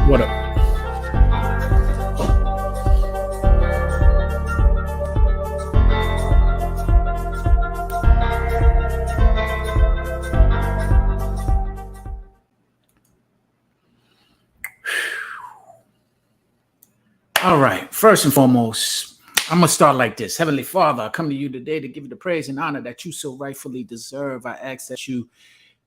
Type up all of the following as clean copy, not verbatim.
What up? All right. First and foremost, I'm going to start like this. Heavenly Father, I come to you today to give you the praise and honor that you so rightfully deserve. I ask that you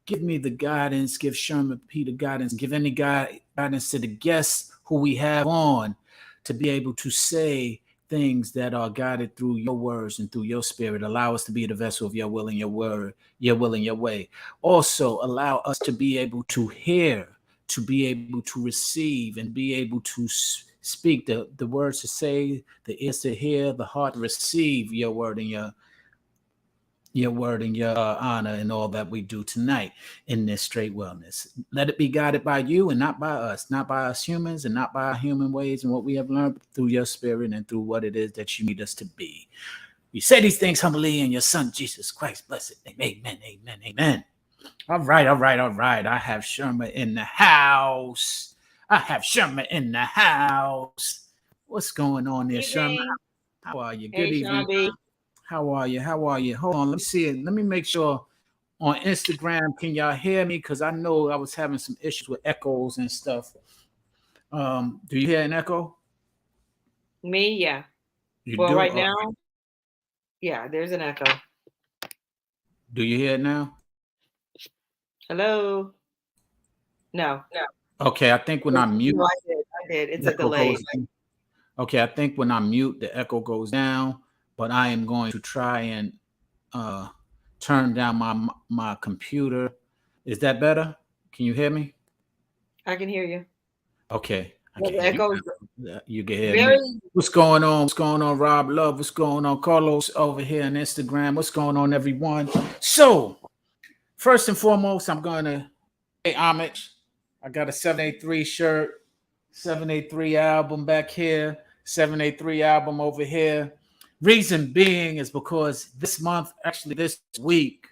give me the guidance, give Sherman P the guidance, give any guidance to the guests who we have on to be able to say things that are guided through your words and through your spirit. Allow us to be the vessel of your will and your word, your will and your way. Also, allow us to be able to hear, to be able to receive, and be able to speak the words to say, the ears to hear, the heart to receive your word and your honor and all that we do tonight in this straight wellness. Let it be guided by you and not by us, not by us humans and not by our human ways and what we have learned through your spirit and through what it is that you need us to be. We say these things humbly in your son, Jesus Christ. Blessed name. Amen, amen, amen. All right, all right, all right. I have Sherma in the house. I have Sherma in the house. What's going on there, Sherma? Evening. How are you? Good Hey, evening. Shelby. How are you? How are you? Hold on, let me see it. Let me make sure on Instagram. Can y'all hear me? Because I know I was having some issues with echoes and stuff. Do you hear an echo? Me, yeah. You Well, do? right now, yeah, there's an echo. Do you hear it now? Hello? No. Okay, I think when I mute, No, I did. It's the a echo delay. goes. Okay, I think when I mute, the echo goes down. But I am going to try and uh, turn down my computer. Is that better? Can you hear me? I can hear you. Okay, I Well, can the hear you. echo is You can hear very, me. What's going on? What's going on, Rob Love? What's going on, Carlos over here on Instagram? What's going on, everyone? So, first and foremost, I'm going to pay homage. I got a 783 shirt, 783 album back here, 783 album over here. Reason being is because this month, actually this week,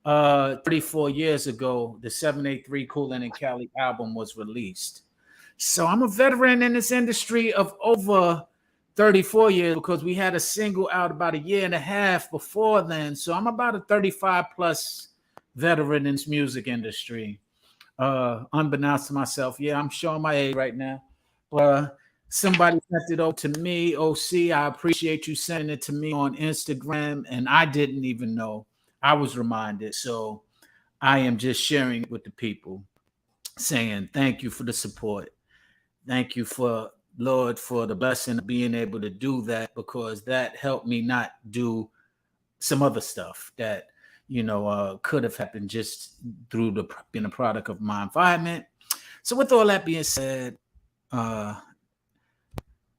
34 years ago, the 783 Coolin and Cali album was released. So I'm a veteran in this industry of over 34 years because we had a single out about a year and a half before then. So I'm about a 35 plus veteran in this music industry. Unbeknownst to myself, yeah, I'm showing my age right now. But somebody sent it over to me, OC. I appreciate you sending it to me on Instagram, and I didn't even know. I was reminded. So I am just sharing it with the people, saying thank you for the support. Thank you for Lord for the blessing of being able to do that because that helped me not do some other stuff that could have happened just through the being a product of my environment. So with all that being said,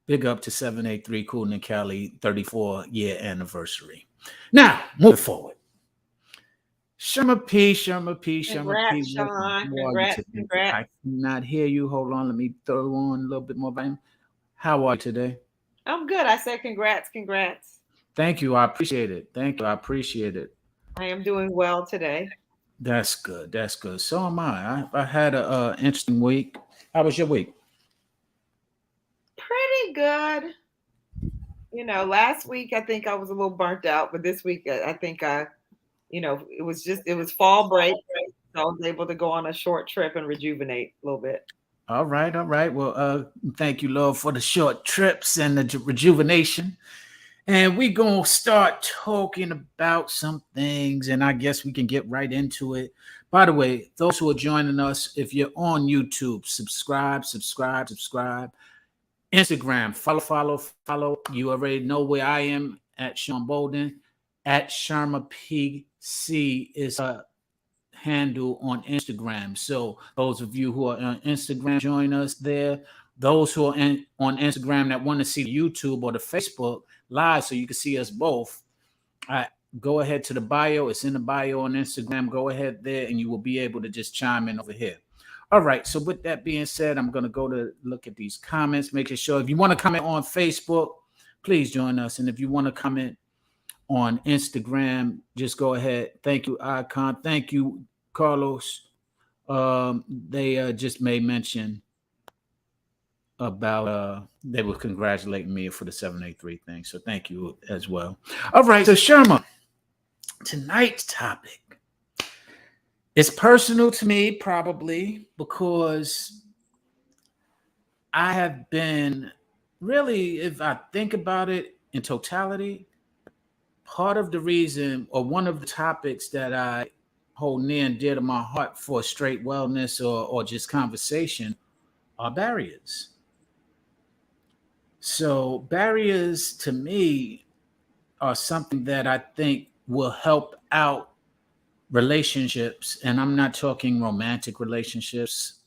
big up to 783 Cool and Cali 34-year anniversary. Now moving forward. Sherma P, Sherma P, Sherma P. congrats, Sean. How are you Congrats, today? congrats. I cannot hear you. Hold on, let me throw on a little bit more volume. How are you today? I'm good. I said congrats, congrats. Thank you. I appreciate it. Thank you. I appreciate it. I am doing well today. That's good. That's good. So am I. I had a interesting week. How was your week? Pretty good. Last week I think I was a little burnt out, but this week I think it was fall break. So I was able to go on a short trip and rejuvenate a little bit. All right. All right. Well, thank you, Lord, for the short trips and the rejuvenation. And we're going to start talking about some things, and I guess we can get right into it. By the way, those who are joining us, if you're on YouTube, subscribe. Instagram, follow. You already know where I am at Sean Bolden. At Sharma PC is a handle on Instagram. So those of you who are on Instagram, join us there. Those who are on Instagram that want to see the YouTube or the Facebook live so you can see us both, go ahead to the bio. It's in the bio on Instagram. Go ahead there and you will be able to just chime in over here. All right. So with that being said, I'm going to go to look at these comments, making sure if you want to comment on Facebook, please join us. And if you want to comment on Instagram, just go ahead. Thank you, Icon. Thank you, Carlos. They just made mention about they were congratulating me for the 783 thing. So thank you as well. All right, so Sherma, tonight's topic is personal to me, probably because I have been really, if I think about it in totality, part of the reason or one of the topics that I hold near and dear to my heart for straight wellness or just conversation are barriers. So, barriers to me are something that I think will help out relationships. And I'm not talking romantic relationships,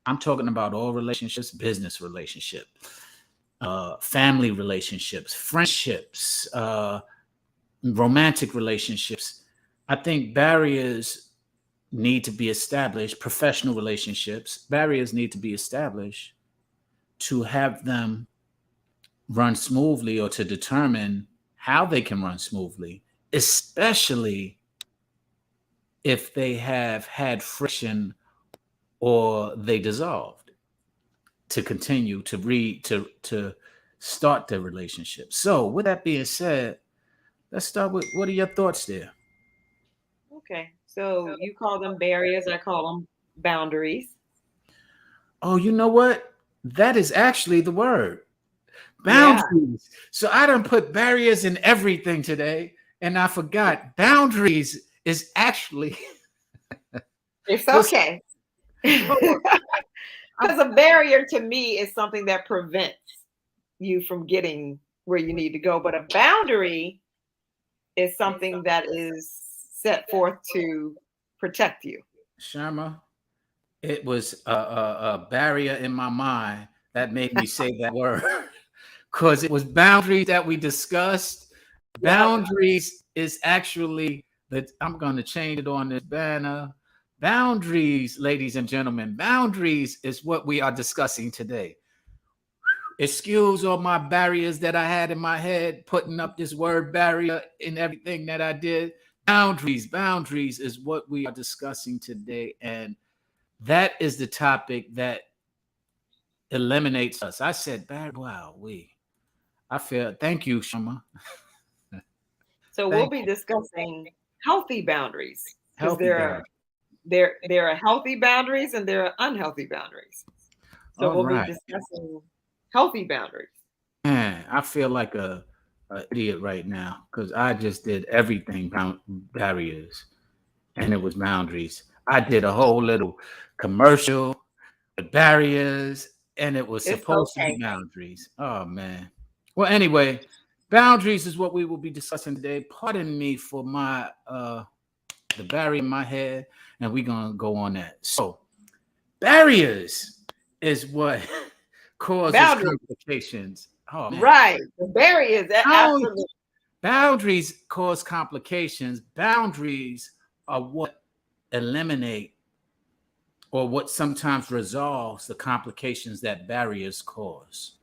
I'm talking about all relationships, business relationship, family relationships, friendships, romantic relationships. I think barriers need to be established, professional relationships, barriers need to be established to have them run smoothly or to determine how they can run smoothly, especially if they have had friction or they dissolved to continue to read to start the relationship. So with that being said, let's start with what are your thoughts there? Okay. So you call them barriers, I call them boundaries. Oh, you know what? That is actually the word. Yeah. Boundaries. So I done put barriers in everything today, and I forgot boundaries is actually It's because okay. Because a barrier to me is something that prevents you from getting where you need to go. But a boundary is something that is set forth to protect you. Sharma, it was a barrier in my mind that made me say that word because it was boundaries that we discussed. Yep. Boundaries is actually that I'm going to change it on this banner. Boundaries, ladies and gentlemen, boundaries is what we are discussing today. Excuse all my barriers that I had in my head, putting up this word barrier in everything that I did. Boundaries is what we are discussing today. And that is the topic that eliminates us. I said, wow, I feel, thank you, Shama. So we'll Thank be you. discussing healthy boundaries because Healthy boundaries. there are healthy boundaries and there are unhealthy boundaries. So All we'll be right. discussing healthy boundaries. Man, I feel like a idiot right now because I just did everything barriers and it was boundaries. I did a whole little commercial with barriers and it was It's supposed to be okay. boundaries. Oh man. Well, anyway, boundaries is what we will be discussing today. Pardon me for my the barrier in my head, and we're gonna go on that. So barriers is what causes Boundaries. complications. Oh man. Right. The barriers, How absolutely. boundaries cause complications. Boundaries are what eliminate or what sometimes resolves the complications that barriers cause.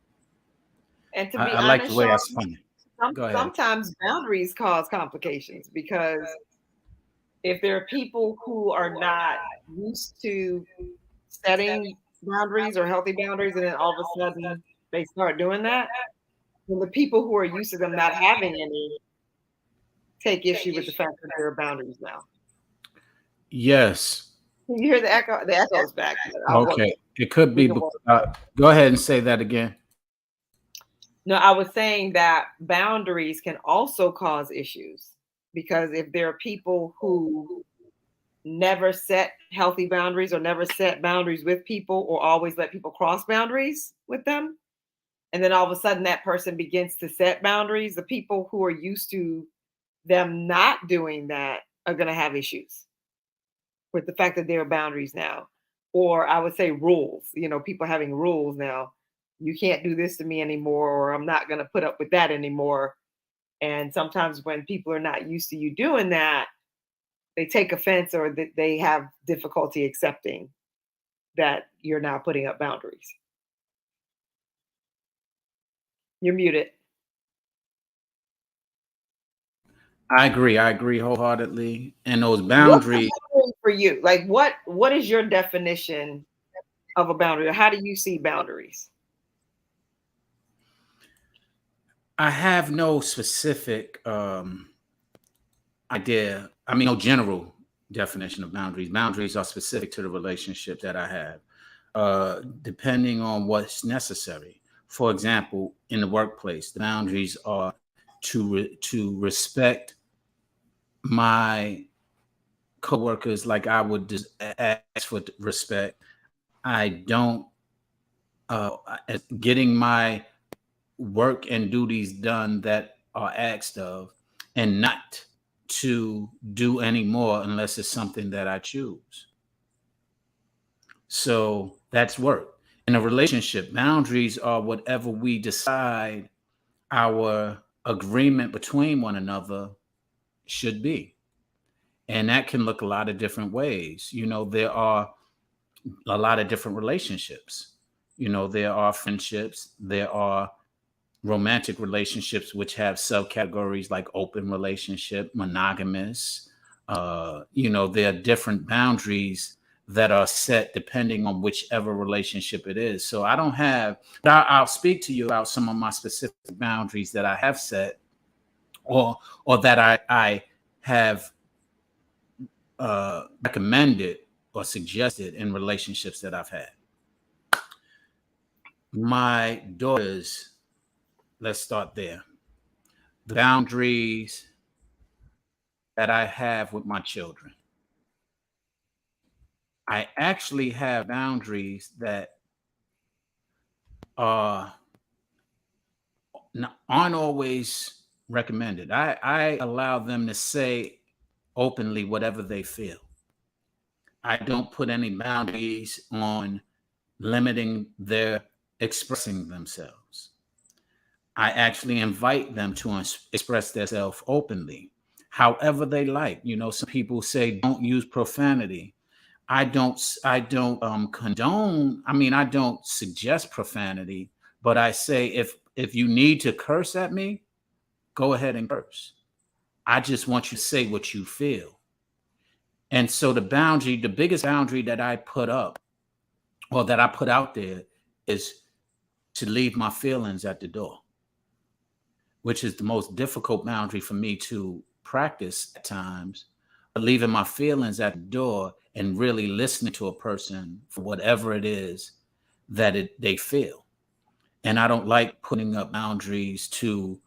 And to be I like the honest, way I Sean, spun it. Go ahead. sometimes boundaries cause complications because if there are people who are not used to setting boundaries or healthy boundaries, and then all of a sudden they start doing that, then the people who are used to them not having any take issue with the fact that there are boundaries now. Yes. Can you hear the echo? The echo's back. Okay. It could We be. can work. Go ahead and say that again. No, I was saying that boundaries can also cause issues because if there are people who never set healthy boundaries or never set boundaries with people or always let people cross boundaries with them, and then all of a sudden that person begins to set boundaries, the people who are used to them not doing that are going to have issues with the fact that there are boundaries now. Or I would say rules, people having rules now. You can't do this to me anymore, or I'm not going to put up with that anymore. And sometimes when people are not used to you doing that, they take offense or they have difficulty accepting that you're now putting up boundaries. You're muted. I agree. I agree wholeheartedly. And those What's a boundaries. boundary for you? Like what is your definition of a boundary? Or how do you see boundaries? I have no specific idea. I mean, no general definition of boundaries. Boundaries are specific to the relationship that I have, depending on what's necessary. For example, in the workplace, the boundaries are to respect my coworkers like I would ask for respect. I don't getting my work and duties done that are asked of, and not to do any more unless it's something that I choose. So that's work. In a relationship, boundaries are whatever we decide our agreement between one another should be. And that can look a lot of different ways. There are a lot of different relationships. There are friendships, there are romantic relationships, which have subcategories like open relationship, monogamous. There are different boundaries that are set depending on whichever relationship it is. So I don't have, but I'll speak to you about some of my specific boundaries that I have set, or that I have recommended or suggested in relationships that I've had. My daughters, let's start there. The boundaries that I have with my children. I actually have boundaries that are aren't always recommended. I allow them to say openly whatever they feel. I don't put any boundaries on limiting their expressing themselves. I actually invite them to express themselves openly, however they like. Some people say don't use profanity. I don't condone. I mean, I don't suggest profanity, but I say if you need to curse at me, go ahead and curse. I just want you to say what you feel. And so the biggest boundary that I put up, or that I put out there, is to leave my feelings at the door, which is the most difficult boundary for me to practice at times. But leaving my feelings at the door and really listening to a person for whatever it is that they feel. And I don't like putting up boundaries to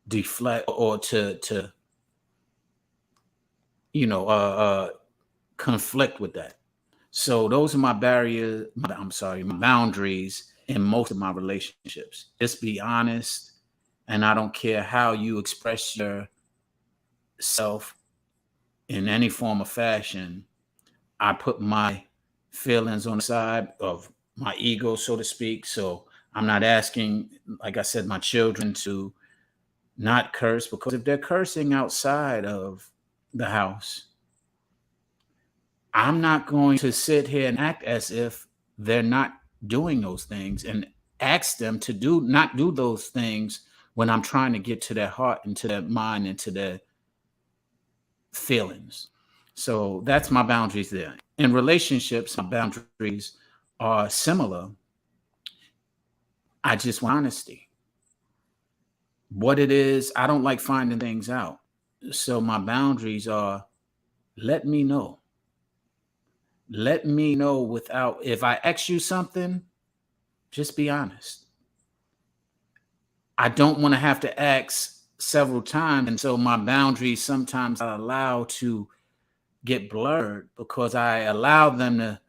deflect or to conflict with that. So those are my barriers. I'm sorry, my boundaries in most of my relationships. Just be honest, and I don't care how you express yourself in any form or fashion. I put my feelings on the side of my ego, so to speak. So I'm not asking, like I said, my children to not curse, because if they're cursing outside of the house, I'm not going to sit here and act as if they're not doing those things, and ask them to not do those things when I'm trying to get to their heart and to their mind and to their feelings. So that's my boundaries there. In relationships, my boundaries are similar. I just want honesty. What it is, I don't like finding things out. So my boundaries are, let me know. Let me know without, if I ask you something, just be honest. I don't want to have to ask several times. And so my boundaries sometimes I allow to get blurred because I allow them to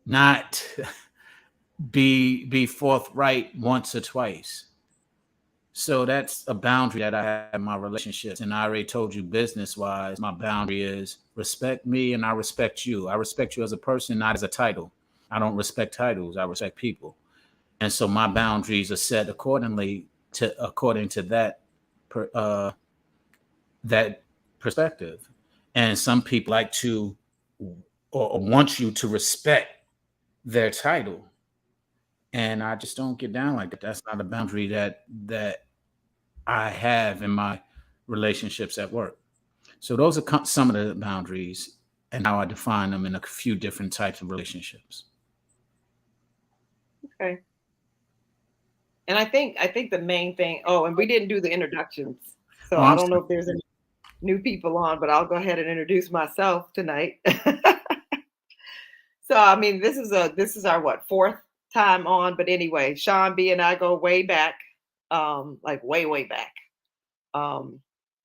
not be forthright once or twice. So that's a boundary that I have in my relationships. And I already told you, business wise, my boundary is respect me and I respect you. I respect you as a person, not as a title. I don't respect titles. I respect people. And so my boundaries are set according to that perspective. And some people like to, or want you to respect their title. And I just don't get down like that. That's not a boundary that I have in my relationships at work. So those are some of the boundaries and how I define them in a few different types of relationships. Okay. And I think the main thing. Oh, and we didn't do the introductions, so Oh, I I'm don't know sorry. if there's any new people on, but I'll go ahead and introduce myself tonight. So I mean, this is our what, fourth time on, but anyway, Sean B and I go way back, like way back. Um,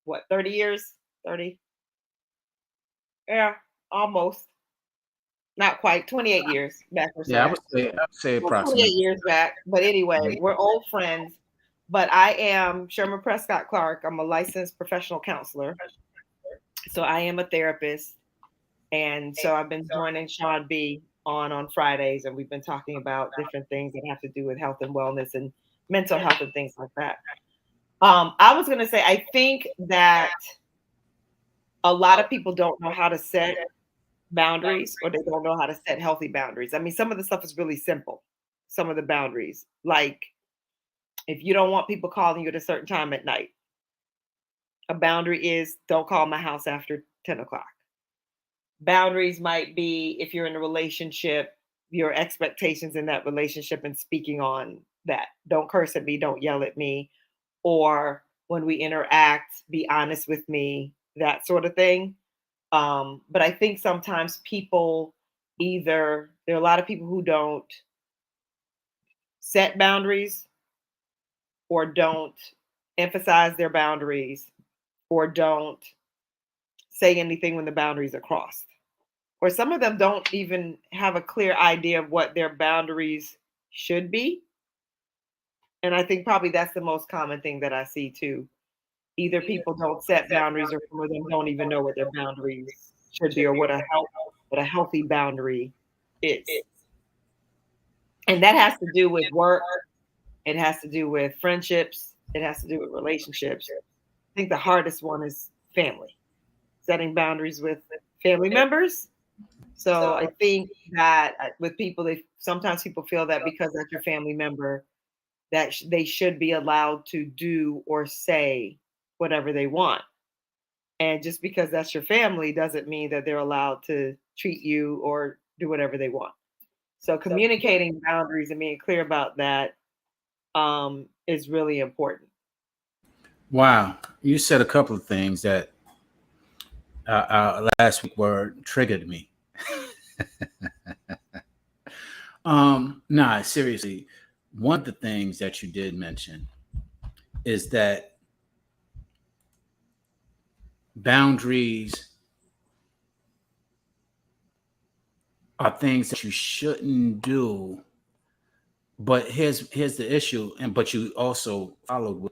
what, 30 years? 30? Yeah, almost. Not quite. 28 years back or Yeah, so. I would say Well, 28 approximately. years back. But anyway, we're old friends. But I am Sherman Prescott Clark. I'm a licensed professional counselor. So I am a therapist. And so I've been joining Sean B on Fridays, and we've been talking about different things that have to do with health and wellness and mental health and things like that. I was gonna say, I think that a lot of people don't know how to set boundaries, or they don't know how to set healthy boundaries. I mean, some of the stuff is really simple. Some of the boundaries, like if you don't want people calling you at a certain time at night, a boundary is don't call my house after 10 o'clock. Boundaries might be if you're in a relationship, your expectations in that relationship and speaking on that. Don't curse at me, don't yell at me, or when we interact, be honest with me, that sort of thing. But I think sometimes people either, there are a lot of people who don't set boundaries or don't emphasize their boundaries or don't say anything when the boundaries are crossed. Or some of them don't even have a clear idea of what their boundaries should be. And I think probably that's the most common thing that I see too. Either people don't set boundaries, or some of them don't even know what their boundaries should be, or what a healthy boundary is. And that has to do with work. It has to do with friendships. It has to do with relationships. I think the hardest one is family, setting boundaries with family members. So I think that with people, they sometimes people feel that because that's your family member, that they should be allowed to do or say whatever they want. And just because that's your family doesn't mean that they're allowed to treat you or do whatever they want. So communicating boundaries and being clear about that is really important. Wow, you said a couple of things that last week were triggered me. Nah, seriously, one of the things that you did mention is that boundaries are things that you shouldn't do. But here's the issue, and but you also followed with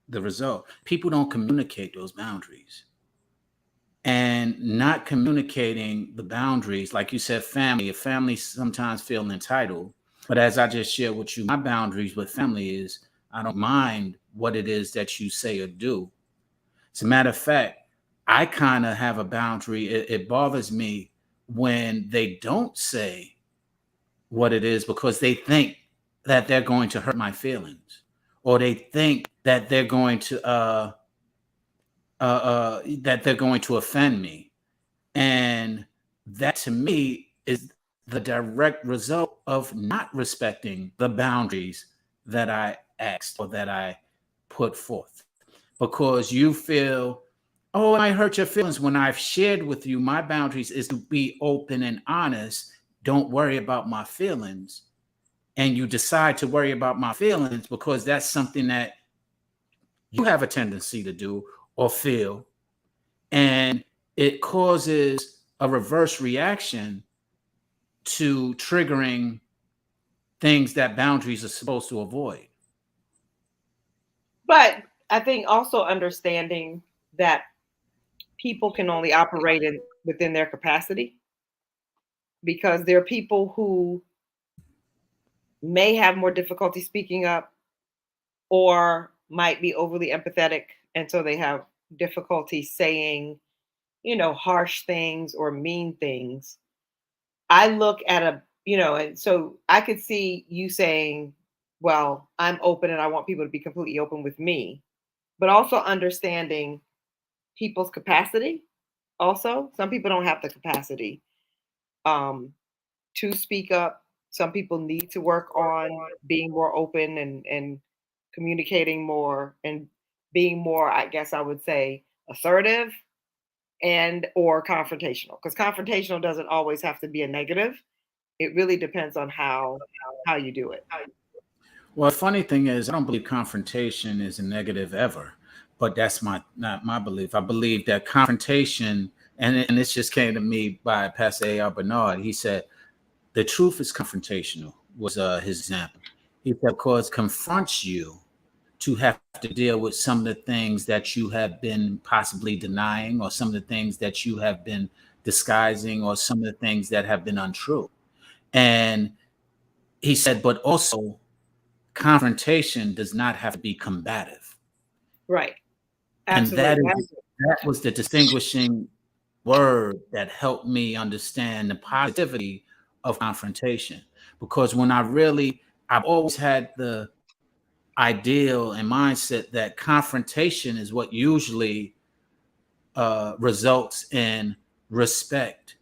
the result. People don't communicate those boundaries. And not communicating the boundaries, like you said, family. If family sometimes feel entitled, but as I just shared with you, my boundaries with family is I don't mind what it is that you say or do. As a matter of fact, I kind of have a boundary. It bothers me when they don't say what it is because they think that they're going to hurt my feelings, or they think that they're going to offend me. And that to me is the direct result of not respecting the boundaries that I asked or that I put forth. Because you feel, oh, it might hurt your feelings when I've shared with you my boundaries is to be open and honest. Don't worry about my feelings. And you decide to worry about my feelings because that's something that you have a tendency to do or feel, and it causes a reverse reaction to triggering things that boundaries are supposed to avoid. But I think also understanding that people can only operate within their capacity, because there are people who may have more difficulty speaking up or might be overly empathetic, and so they have difficulty saying, harsh things or mean things. I look at and so I could see you saying, well, I'm open and I want people to be completely open with me, but also understanding people's capacity. Also, some people don't have the capacity um, to speak up. Some people need to work on being more open and communicating more and being more, I guess I would say, assertive and or confrontational. Because confrontational doesn't always have to be a negative. It really depends on how you do it. Well, the funny thing is, I don't believe confrontation is a negative ever, but that's not my belief. I believe that confrontation, and this just came to me by Pastor A.R. Bernard. He said the truth is confrontational. Was his example. He said because confronts you to have to deal with some of the things that you have been possibly denying, or some of the things that you have been disguising, or some of the things that have been untrue. And he said, but also confrontation does not have to be combative. Right. And Absolutely. that was the distinguishing word that helped me understand the positivity of confrontation. Because I've always had the ideal and mindset that confrontation is what usually results in respect.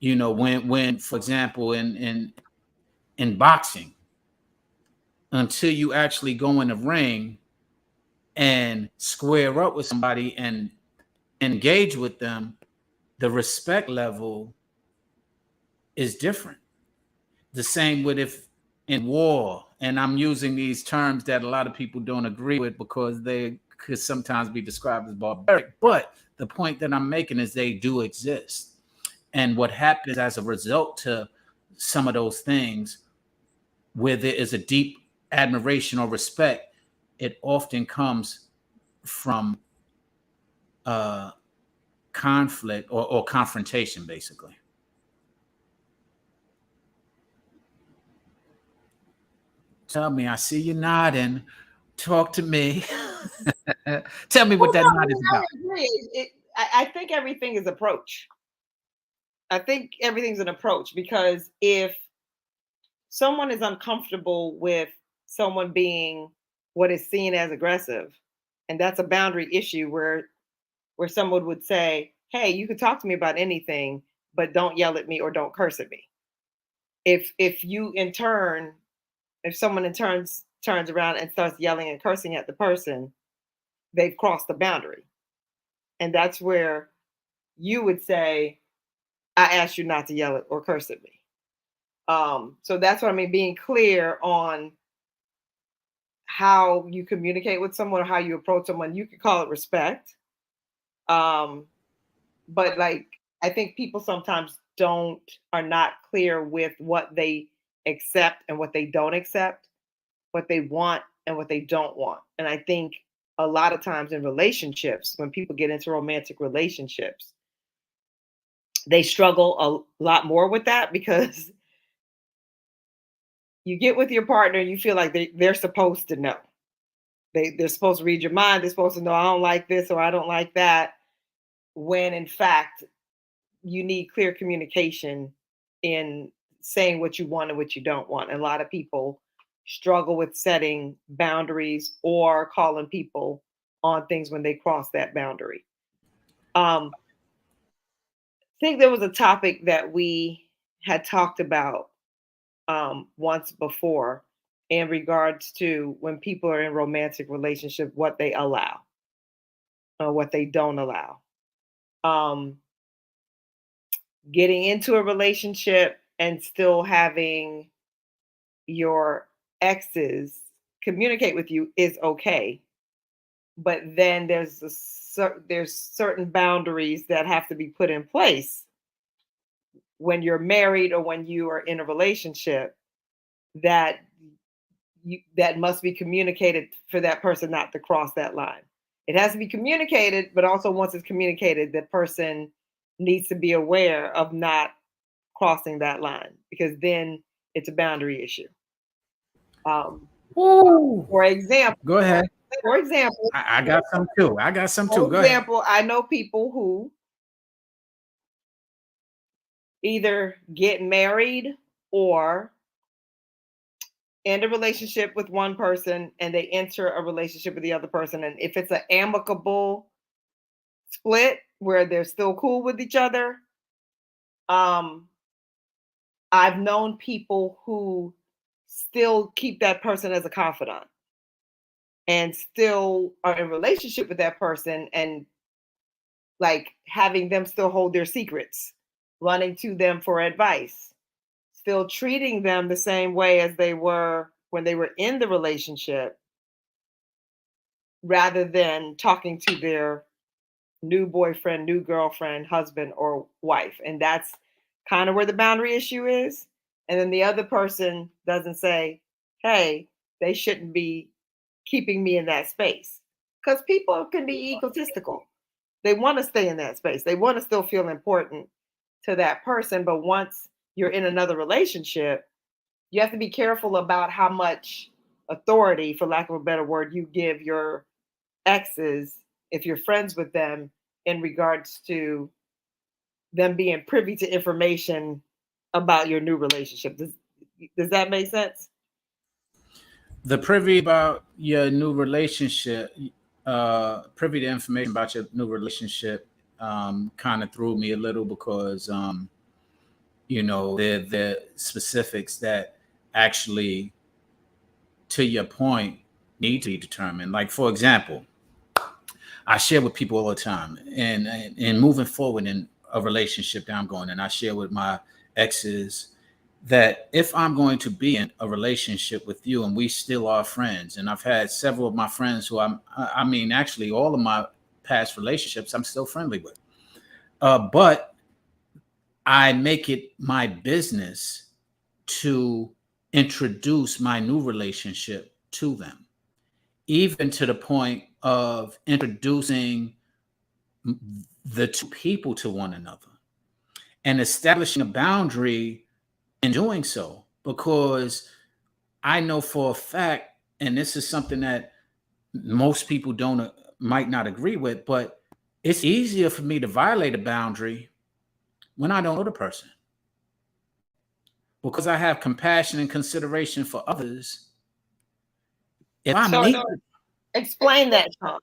You know, when for example, in boxing, until you actually go in the ring and square up with somebody and engage with them, the respect level is different. The same with if in war, and I'm using these terms that a lot of people don't agree with because they could sometimes be described as barbaric. But the point that I'm making is they do exist. And what happens as a result to some of those things, where there is a deep admiration or respect, it often comes from conflict or confrontation, basically. Tell me, I see you nodding. Talk to me. Tell me what Well, that no, I nod mean, is I about. agree. I think everything is approach. I think everything's an approach because if someone is uncomfortable with someone being what is seen as aggressive, and that's a boundary issue where someone would say, "Hey, you can talk to me about anything, but don't yell at me or don't curse at me." If you in turn, if someone in turns around and starts yelling and cursing at the person, they've crossed the boundary, and that's where you would say, "I asked you not to yell at or curse at me." So that's what I mean, being clear on how you communicate with someone or how you approach someone. You could call it respect. Um, but like I think people sometimes don't are not clear with what they accept and what they don't accept, what they want and what they don't want. And I think a lot of times in relationships, when people get into romantic relationships, they struggle a lot more with that because you get with your partner and you feel like they're supposed to know. They're supposed to read your mind. They're supposed to know I don't like this or I don't like that. When in fact you need clear communication in saying what you want and what you don't want. And a lot of people struggle with setting boundaries or calling people on things when they cross that boundary. I think there was a topic that we had talked about once before in regards to when people are in romantic relationship, what they allow or what they don't allow. Um, Getting into a relationship and still having your exes communicate with you is okay, but then there's certain boundaries that have to be put in place when you're married or when you are in a relationship that that must be communicated for that person not to cross that line. It has to be communicated, but also once it's communicated, the person needs to be aware of not crossing that line because then it's a boundary issue. Um, Ooh. for example, Go ahead. for example, I got some too. I got some too. for Go ahead. example, I know people who either get married or end a relationship with one person and they enter a relationship with the other person. And if it's an amicable split where they're still cool with each other, um, I've known people who still keep that person as a confidant and still are in relationship with that person, and like having them still hold their secrets, running to them for advice, still treating them the same way as they were when they were in the relationship, rather than talking to their new boyfriend, new girlfriend, husband, or wife. And that's kind of where the boundary issue is. And then the other person doesn't say, hey, they shouldn't be keeping me in that space. Because people can be egotistical. They want to stay in that space, they want to still feel important to that person. But once you're in another relationship, you have to be careful about how much authority, for lack of a better word, you give your exes if you're friends with them, in regards to them being privy to information about your new relationship. Does that make sense? The privy about your new relationship, privy to information about your new relationship, kind of threw me a little because, the specifics that actually, to your point, need to be determined. Like, for example, I share with people all the time, and moving forward in a relationship that I'm going, and I share with my exes that if I'm going to be in a relationship with you and we still are friends, and I've had several of my friends who I mean, actually, all of my past relationships I'm still friendly with, but I make it my business to introduce my new relationship to them, even to the point of introducing the two people to one another and establishing a boundary in doing so, because I know for a fact, and this is something that most people don't might not agree with, but it's easier for me to violate a boundary when I don't know the person, because I have compassion and consideration for others. If I'm So able, explain that, Tom.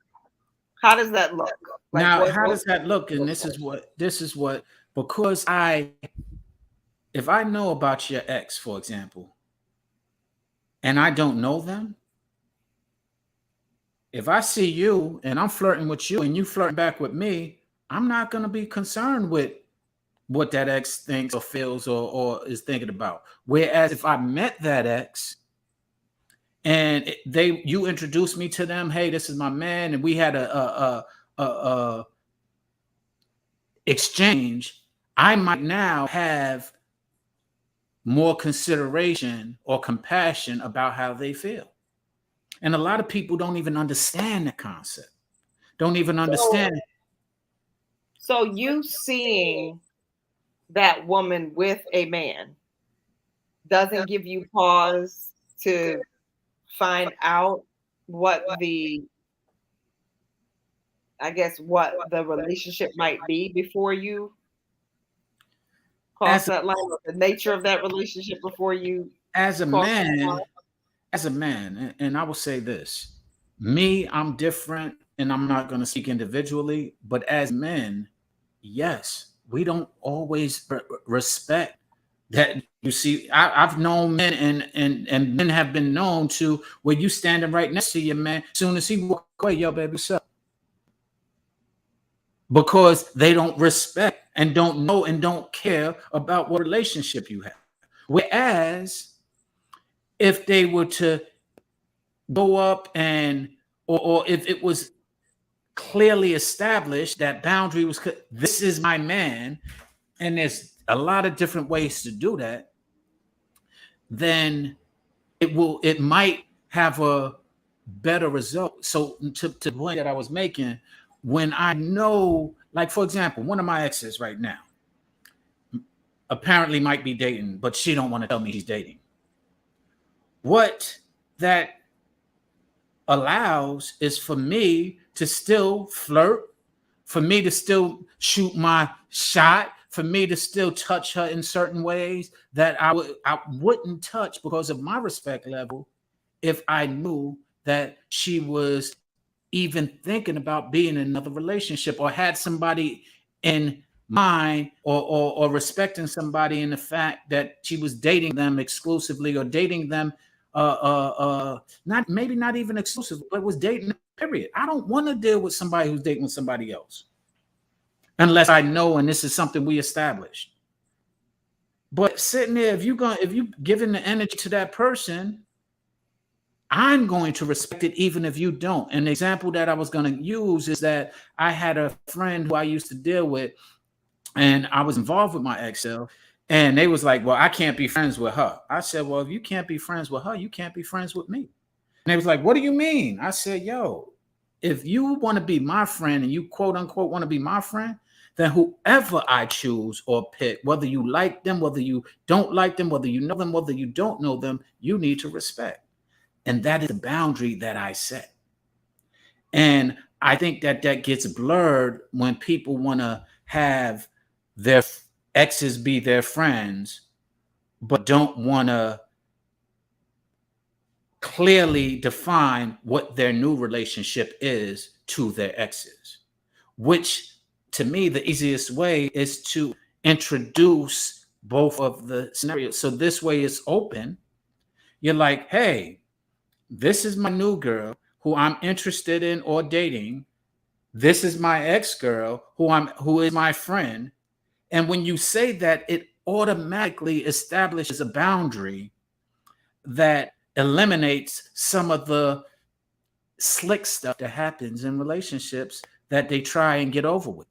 How does that look? Like now, what? how What? does that look? And this is what because I if I know about your ex, for example, and I don't know them, if I see you and I'm flirting with you and you flirting back with me, I'm not going to be concerned with what that ex thinks or feels or is thinking about. Whereas if I met that ex and you introduced me to them, hey, this is my man, and we had a exchange, I might now have more consideration or compassion about how they feel. And a lot of people don't even understand the concept. Don't even So, understand it. so you seeing that woman with a man doesn't give you pause to find out what the, I guess, what the relationship might be before you cross As that line, or the nature of that relationship before you as a cross that man, line? as a man, and I will say this: me, I'm different, and I'm not going to speak individually, but as men, yes, we don't always respect that. You see, I've known men, and men have been known to where you standing right next to your man, soon as he walk away, yo, baby, what's up? Because they don't respect and don't know and don't care about what relationship you have. Whereas if they were to go up and or if it was clearly established that boundary was this is my man, and there's a lot of different ways to do that, then it might have a better result. So to the point that I was making, when I know, like for example, one of my exes right now apparently might be dating, but she don't want to tell me she's dating. What that allows is for me to still flirt, for me to still shoot my shot, for me to still touch her in certain ways that I wouldn't touch because of my respect level if I knew that she was even thinking about being in another relationship or had somebody in mind or respecting somebody in the fact that she was dating them exclusively or dating them not maybe not even exclusive, but was dating, period. I don't want to deal with somebody who's dating with somebody else unless I know and this is something we established. But sitting there, if you giving the energy to that person, I'm going to respect it even if you don't. An example that I was going to use is that I had a friend who I used to deal with, and I was involved with my ex-self, and they was like, well, I can't be friends with her. I said, well, if you can't be friends with her, you can't be friends with me. And they was like, what do you mean? I said, yo, if you want to be my friend and you quote unquote want to be my friend, then whoever I choose or pick, whether you like them, whether you don't like them, whether you know them, whether you don't know them, you need to respect. And that is the boundary that I set. And I think that that gets blurred when people want to have their exes be their friends, but don't want to clearly define what their new relationship is to their exes, which to me, the easiest way is to introduce both of the scenarios. So this way it's open. You're like, hey, this is my new girl who I'm interested in or dating. This is my ex-girl who is my friend. And when you say that, it automatically establishes a boundary that eliminates some of the slick stuff that happens in relationships that they try and get over with,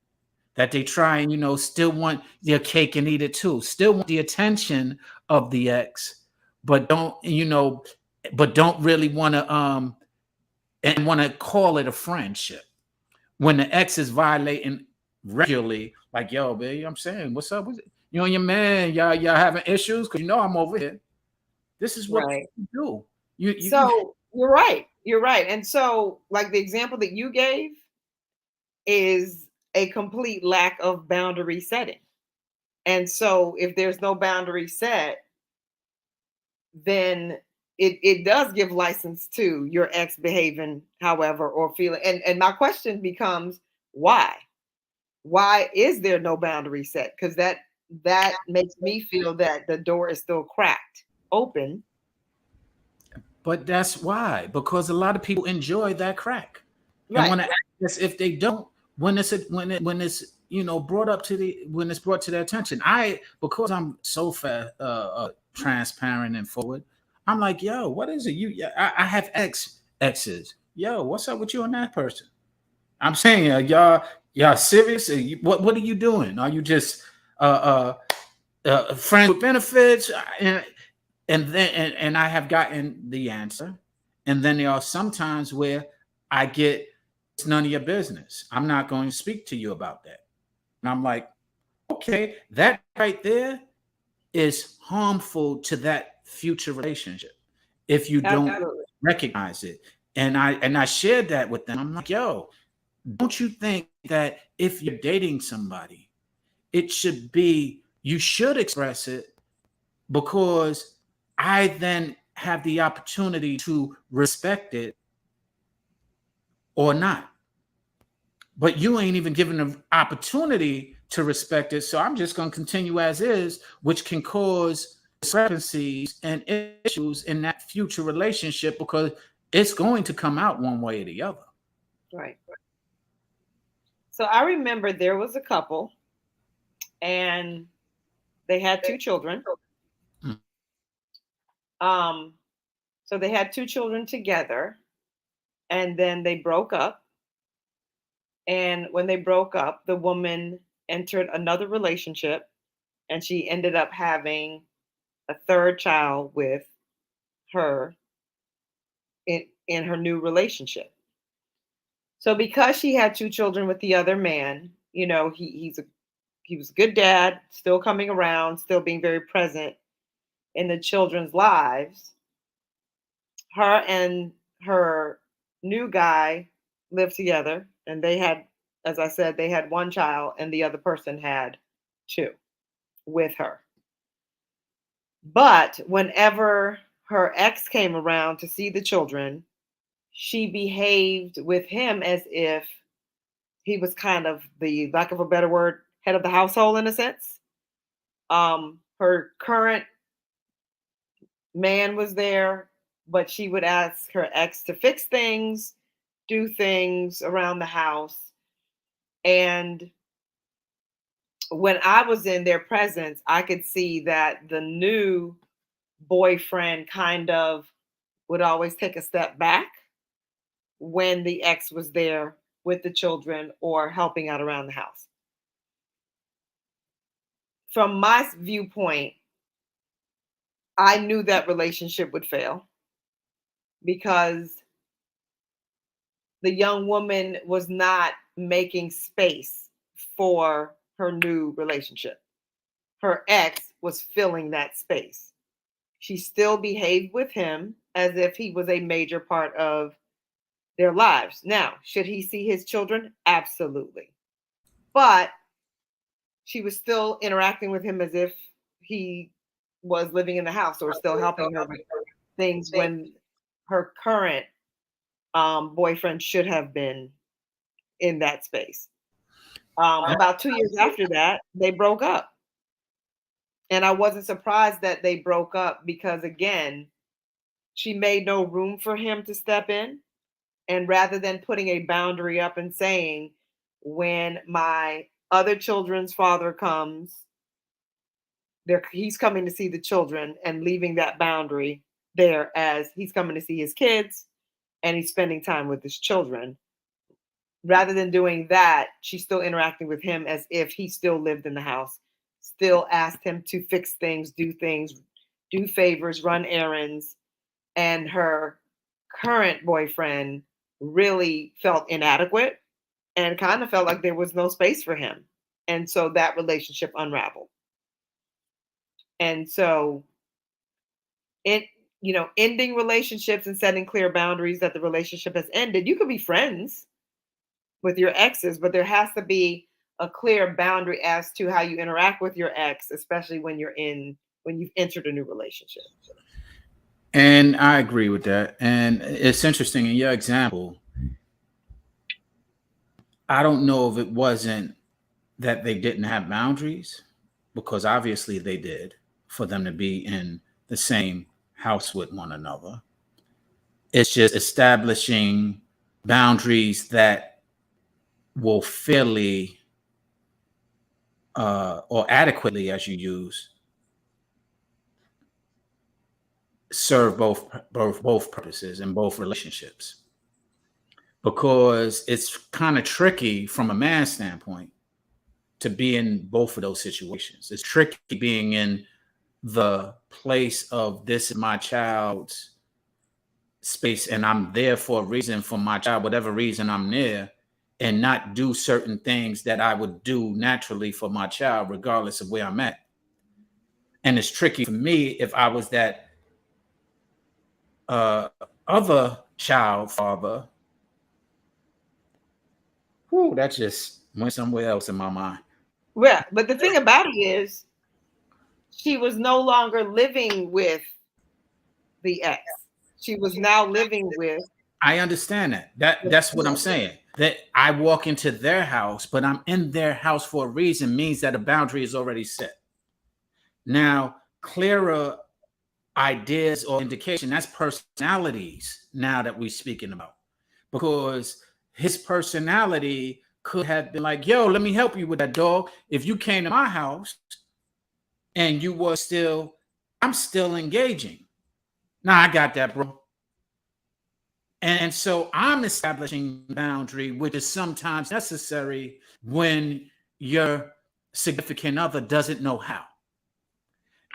that they try and, still want their cake and eat it too, still want the attention of the ex, but don't really want to and want to call it a friendship when the ex is violating regularly, like, yo, baby, I'm saying, what's up with it? You and your man, y'all having issues because I'm over here. This is what Right. you do. You So you're right. You're right. And so, like the example that you gave is a complete lack of boundary setting. And so, if there's no boundary set, then it does give license to your ex behaving however or feeling. And my question becomes, why? Why is there no boundary set? Because that makes me feel that the door is still cracked open. But that's why, because a lot of people enjoy that crack and Right. want to act as if they don't when it's brought up to the when it's brought to their attention. Because I'm so transparent and forward. I'm like, yo, what is it? I have exes. Yo, what's up with you and that person? I'm saying, y'all serious? What are you doing? Are you just friends with benefits? And I have gotten the answer. And then there are some times where I get, it's none of your business. I'm not going to speak to you about that. And I'm like, okay, that right there is harmful to that future relationship if you don't Absolutely. recognize it. And I shared that with them. I'm like, yo, don't you think that if you're dating somebody, you should express it, because I then have the opportunity to respect it or not. But you ain't even given the opportunity to respect it. So I'm just going to continue as is, which can cause discrepancies and issues in that future relationship because it's going to come out one way or the other. Right. So I remember there was a couple and they had two children. Mm. Um, so they had two children together and then they broke up. And when they broke up, the woman entered another relationship and she ended up having a third child with her in her new relationship. So because she had two children with the other man, he was a good dad, still coming around, still being very present in the children's lives. Her and her new guy lived together and they had, as I said, they had one child and the other person had two with her. But whenever her ex came around to see the children, she behaved with him as if he was kind of, the lack of a better word, head of the household in a sense. Her current man was there, but she would ask her ex to fix things, do things around the house. And when I was in their presence, I could see that the new boyfriend kind of would always take a step back when the ex was there with the children or helping out around the house. From my viewpoint, I knew that relationship would fail because the young woman was not making space for her new relationship. Her ex was filling that space. She still behaved with him as if he was a major part of their lives. Now, should he see his children? Absolutely. But she was still interacting with him as if he was living in the house or still helping her with things when her current boyfriend should have been in that space. About 2 years after that, they broke up. And I wasn't surprised that they broke up because, again, she made no room for him to step in. And rather than putting a boundary up and saying, when my other children's father comes, he's coming to see the children, and leaving that boundary there as he's coming to see his kids and he's spending time with his children. Rather than doing that, she's still interacting with him as if he still lived in the house, still asked him to fix things, do favors, run errands. And her current boyfriend really felt inadequate and kind of felt like there was no space for him. And so that relationship unraveled. And so ending relationships and setting clear boundaries that the relationship has ended. You could be friends with your exes, but there has to be a clear boundary as to how you interact with your ex, especially when you've entered a new relationship. And I agree with that. And it's interesting in your example. I don't know if it wasn't that they didn't have boundaries, because obviously they did, for them to be in the same house with one another. It's just establishing boundaries that will fairly or adequately, as you use, serve both purposes in both relationships. Because it's kind of tricky from a man's standpoint to be in both of those situations. It's tricky being in the place of, this is my child's space and I'm there for a reason for my child, whatever reason I'm there, and not do certain things that I would do naturally for my child, regardless of where I'm at. And it's tricky for me if I was that other child father. Whew, that just went somewhere else in my mind. Well, but the thing about it is, she was no longer living with the ex. She was now living with. I understand that. That's what I'm saying. That I walk into their house, but I'm in their house for a reason, means that a boundary is already set. Now, clearer ideas or indication, that's personalities now that we're speaking about. Because his personality could have been like, yo, let me help you with that dog. If you came to my house and you were I'm still engaging. Nah, I got that, bro. And so I'm establishing boundary, which is sometimes necessary when your significant other doesn't know how.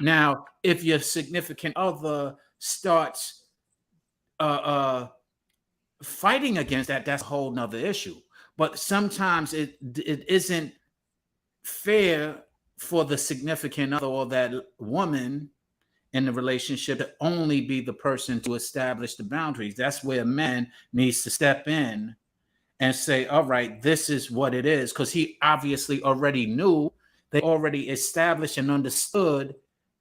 Now, if your significant other starts fighting against that, that's a whole nother issue. But sometimes it isn't fair for the significant other or that woman in the relationship to only be the person to establish the boundaries. That's where a man needs to step in and say, all right, this is what it is. Because he obviously already knew, they already established and understood,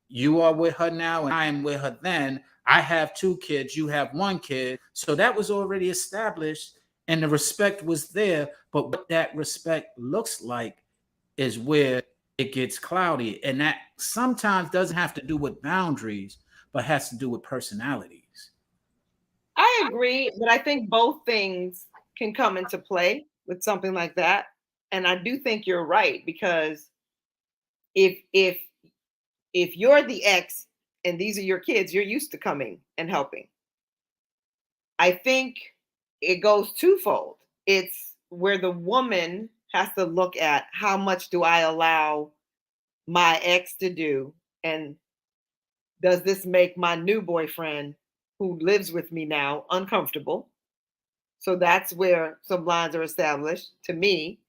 you are with her now and I am with her then. I have 2 kids, you have 1 kid. So that was already established and the respect was there. But what that respect looks like is where it gets cloudy. And that sometimes doesn't have to do with boundaries, but has to do with personalities. I agree, but I think both things can come into play with something like that. And I do think you're right, because if if if you're the ex and these are your kids, you're used to coming and helping. I think it goes twofold. It's where the woman has to look at how much do I allow my ex to do, and does this make my new boyfriend who lives with me now uncomfortable? So that's where some lines are established to me.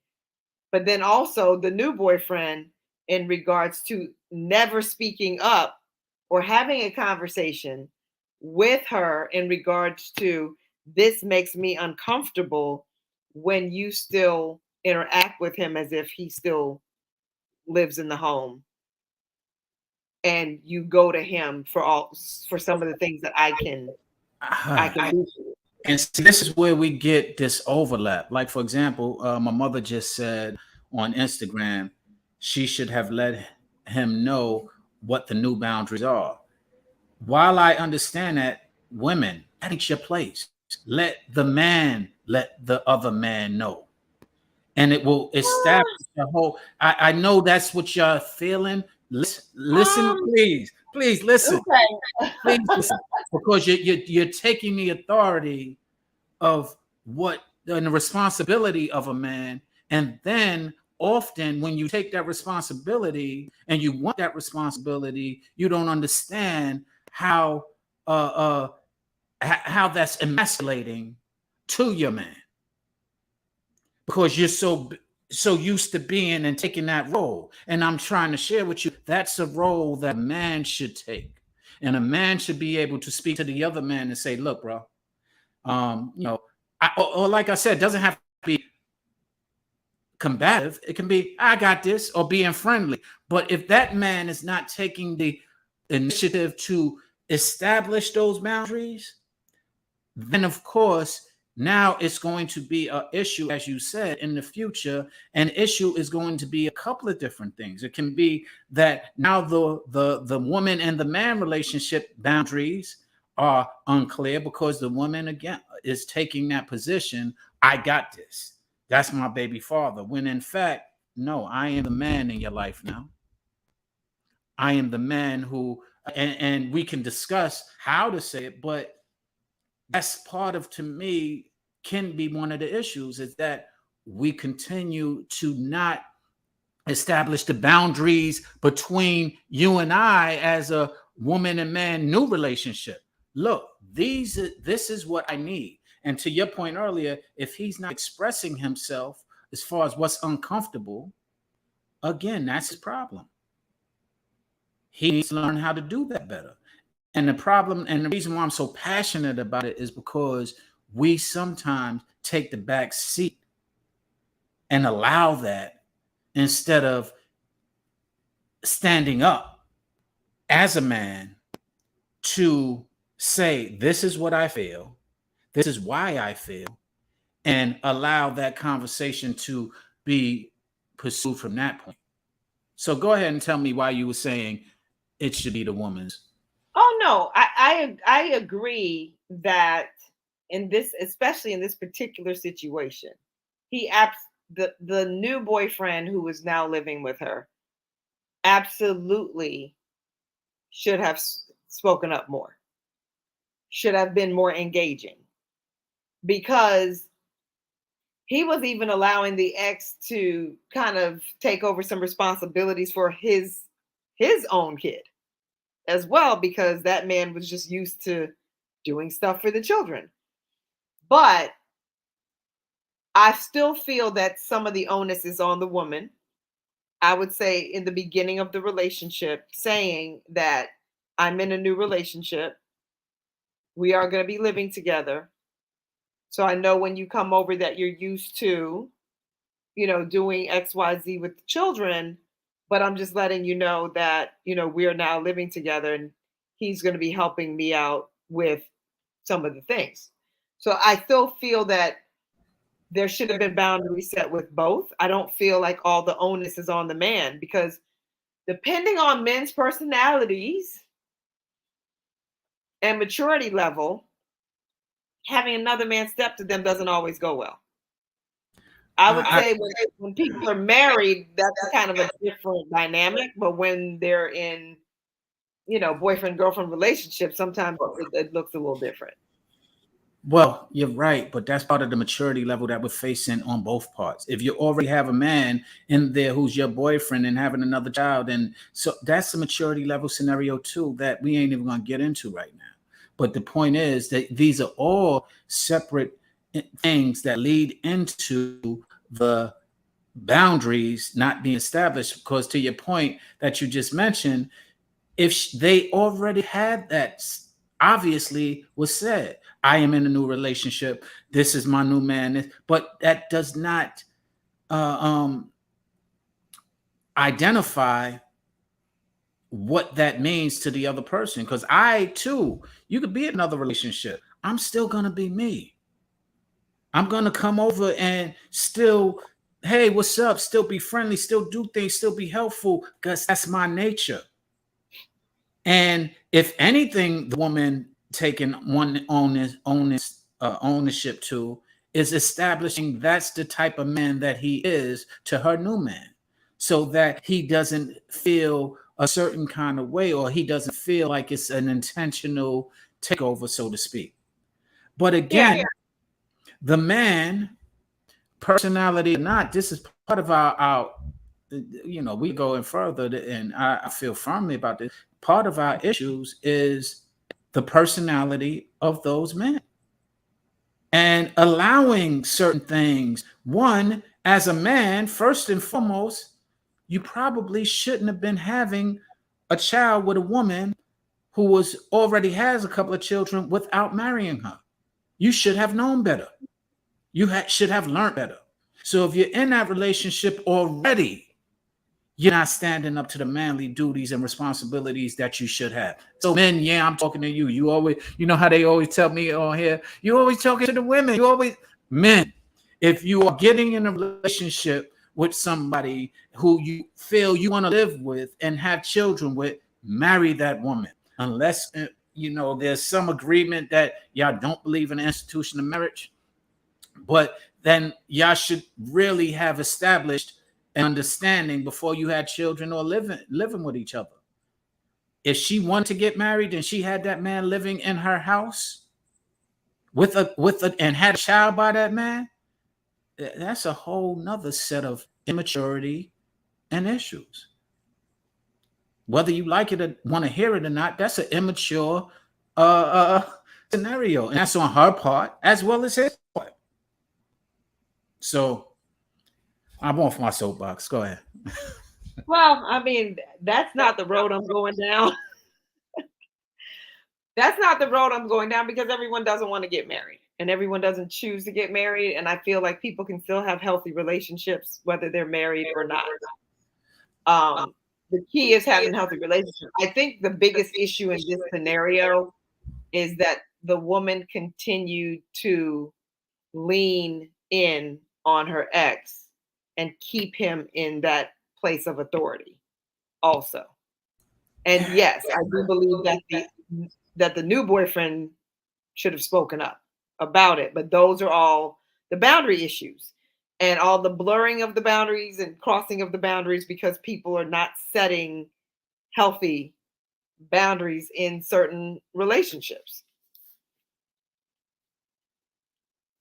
But then also the new boyfriend, in regards to never speaking up or having a conversation with her in regards to, this makes me uncomfortable when you still interact with him as if he still lives in the home, and you go to him for some of the things that I can do for you. And see, this is where we get this overlap. Like, for example, my mother just said on Instagram, she should have let him know what the new boundaries are. While I understand that, women, that ain't your place. Let the man let the other man know. And it will establish the whole. I know that's what you're feeling. Listen, Um, please listen. okay. Please listen. Because you're taking the authority of what and the responsibility of a man, and then often when you take that responsibility and you want that responsibility, you don't understand uh how that's emasculating to your man, because you're so used to being and taking that role. And I'm trying to share with you, that's a role that a man should take, and a man should be able to speak to the other man and say, look, bro, you know, or like I said, doesn't have to be combative. It can be, I got this, or being friendly. But if that man is not taking the initiative to establish those boundaries, then of course, now it's going to be an issue, as you said, in the future. An issue is going to be a couple of different things. It can be that now the woman and the man relationship boundaries are unclear because the woman again is taking that position. I got this. That's my baby father. When in fact, no, I am the man in your life now. I am the man who, and we can discuss how to say it, but that's part of, to me, can be one of the issues, is that we continue to not establish the boundaries between you and I as a woman and man new relationship. Look, this is what I need. And to your point earlier, if he's not expressing himself as far as what's uncomfortable, again, that's his problem. He needs to learn how to do that better. And the problem and the reason why I'm so passionate about it is because we sometimes take the back seat and allow that, instead of standing up as a man to say, this is what I feel, this is why I feel, and allow that conversation to be pursued from that point. So go ahead and tell me why you were saying it should be the woman's. Oh no, I agree that in this, especially in this particular situation, he abs the new boyfriend who is now living with her absolutely should have spoken up more, should have been more engaging, because he was even allowing the ex to kind of take over some responsibilities for his own kid as well, because that man was just used to doing stuff for the children. But I still feel that some of the onus is on the woman. I would say in the beginning of the relationship, saying that I'm in a new relationship. We are going to be living together. So I know when you come over that you're used to, doing XYZ with the children, but I'm just letting you know that, we are now living together, and he's going to be helping me out with some of the things. So I still feel that there should have been boundaries set with both. I don't feel like all the onus is on the man, because depending on men's personalities and maturity level, having another man step to them doesn't always go well. I would say when people are married, that's kind of a different dynamic. But when they're in, boyfriend girlfriend relationship, sometimes it looks a little different. Well, you're right, but that's part of the maturity level that we're facing on both parts. If you already have a man in there who's your boyfriend and having another child, and so that's a maturity level scenario too that we ain't even gonna get into right now. But the point is that these are all separate things that lead into the boundaries not being established. Because to your point that you just mentioned, if they already had that, obviously was said, I am in a new relationship, this is my new man, but that does not identify what that means to the other person. Because I too, you could be in another relationship, I'm still gonna be me. I'm gonna come over and still, hey, what's up, still be friendly, still do things, still be helpful, because that's my nature. And if anything, the woman taking one ownership to is establishing that's the type of man that he is to her new man, so that he doesn't feel a certain kind of way, or he doesn't feel like it's an intentional takeover, so to speak. But again, the man, personality or not, this is part of our we going further, and I feel firmly about this. Part of our issues is the personality of those men and allowing certain things. One, as a man, first and foremost, you probably shouldn't have been having a child with a woman who was already has a couple of children without marrying her. You should have known better. You should have learned better. So if you're in that relationship already, you're not standing up to the manly duties and responsibilities that you should have. So men, yeah, I'm talking to you. You always, you know how they always tell me on here, you always talking to the women. You always, men, if you are getting in a relationship with somebody who you feel you want to live with and have children with, marry that woman. Unless, there's some agreement that y'all don't believe in the institution of marriage, but then y'all should really have established an understanding before you had children or living with each other. If she wanted to get married and she had that man living in her house with a and had a child by that man, that's a whole nother set of immaturity and issues. Whether you like it or want to hear it or not, that's an immature scenario, and that's on her part as well as his part. So I'm off my soapbox. Go ahead. Well, I mean, that's not the road I'm going down. That's not the road I'm going down, because everyone doesn't want to get married and everyone doesn't choose to get married. And I feel like people can still have healthy relationships whether they're married or not. The key is having healthy relationships. I think the biggest issue in this scenario is that the woman continued to lean in on her ex and keep him in that place of authority also. And yes, I do believe that the new boyfriend should have spoken up about it, but those are all the boundary issues and all the blurring of the boundaries and crossing of the boundaries, because people are not setting healthy boundaries in certain relationships.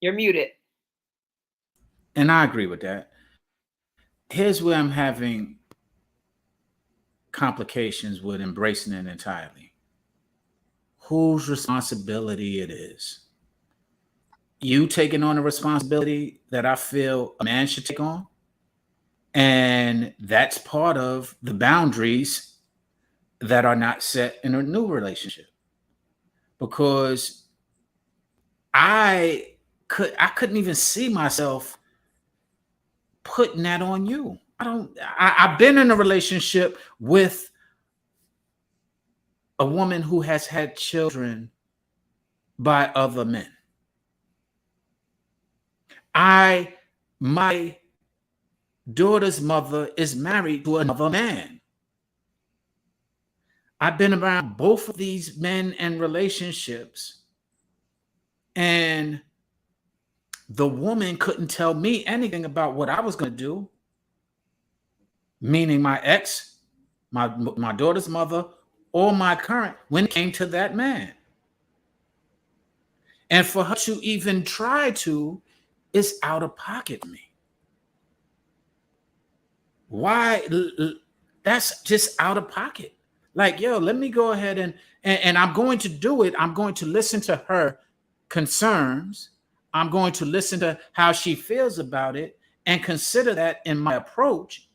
You're muted. And I agree with that. Here's where I'm having complications with embracing it entirely. Whose responsibility it is? You taking on a responsibility that I feel a man should take on. And that's part of the boundaries that are not set in a new relationship. Because I couldn't even see myself putting that on you. I've been in a relationship with a woman who has had children by other men. My daughter's mother is married to another man. I've been around both of these men and relationships, and the woman couldn't tell me anything about what I was going to do, meaning my ex, my daughter's mother, or my current, when it came to that man. And for her to even try to is out of pocket me. Why? That's just out of pocket. Like, yo, let me go ahead and I'm going to do it. I'm going to listen to her concerns. I'm going to listen to how she feels about it and consider that in my approach.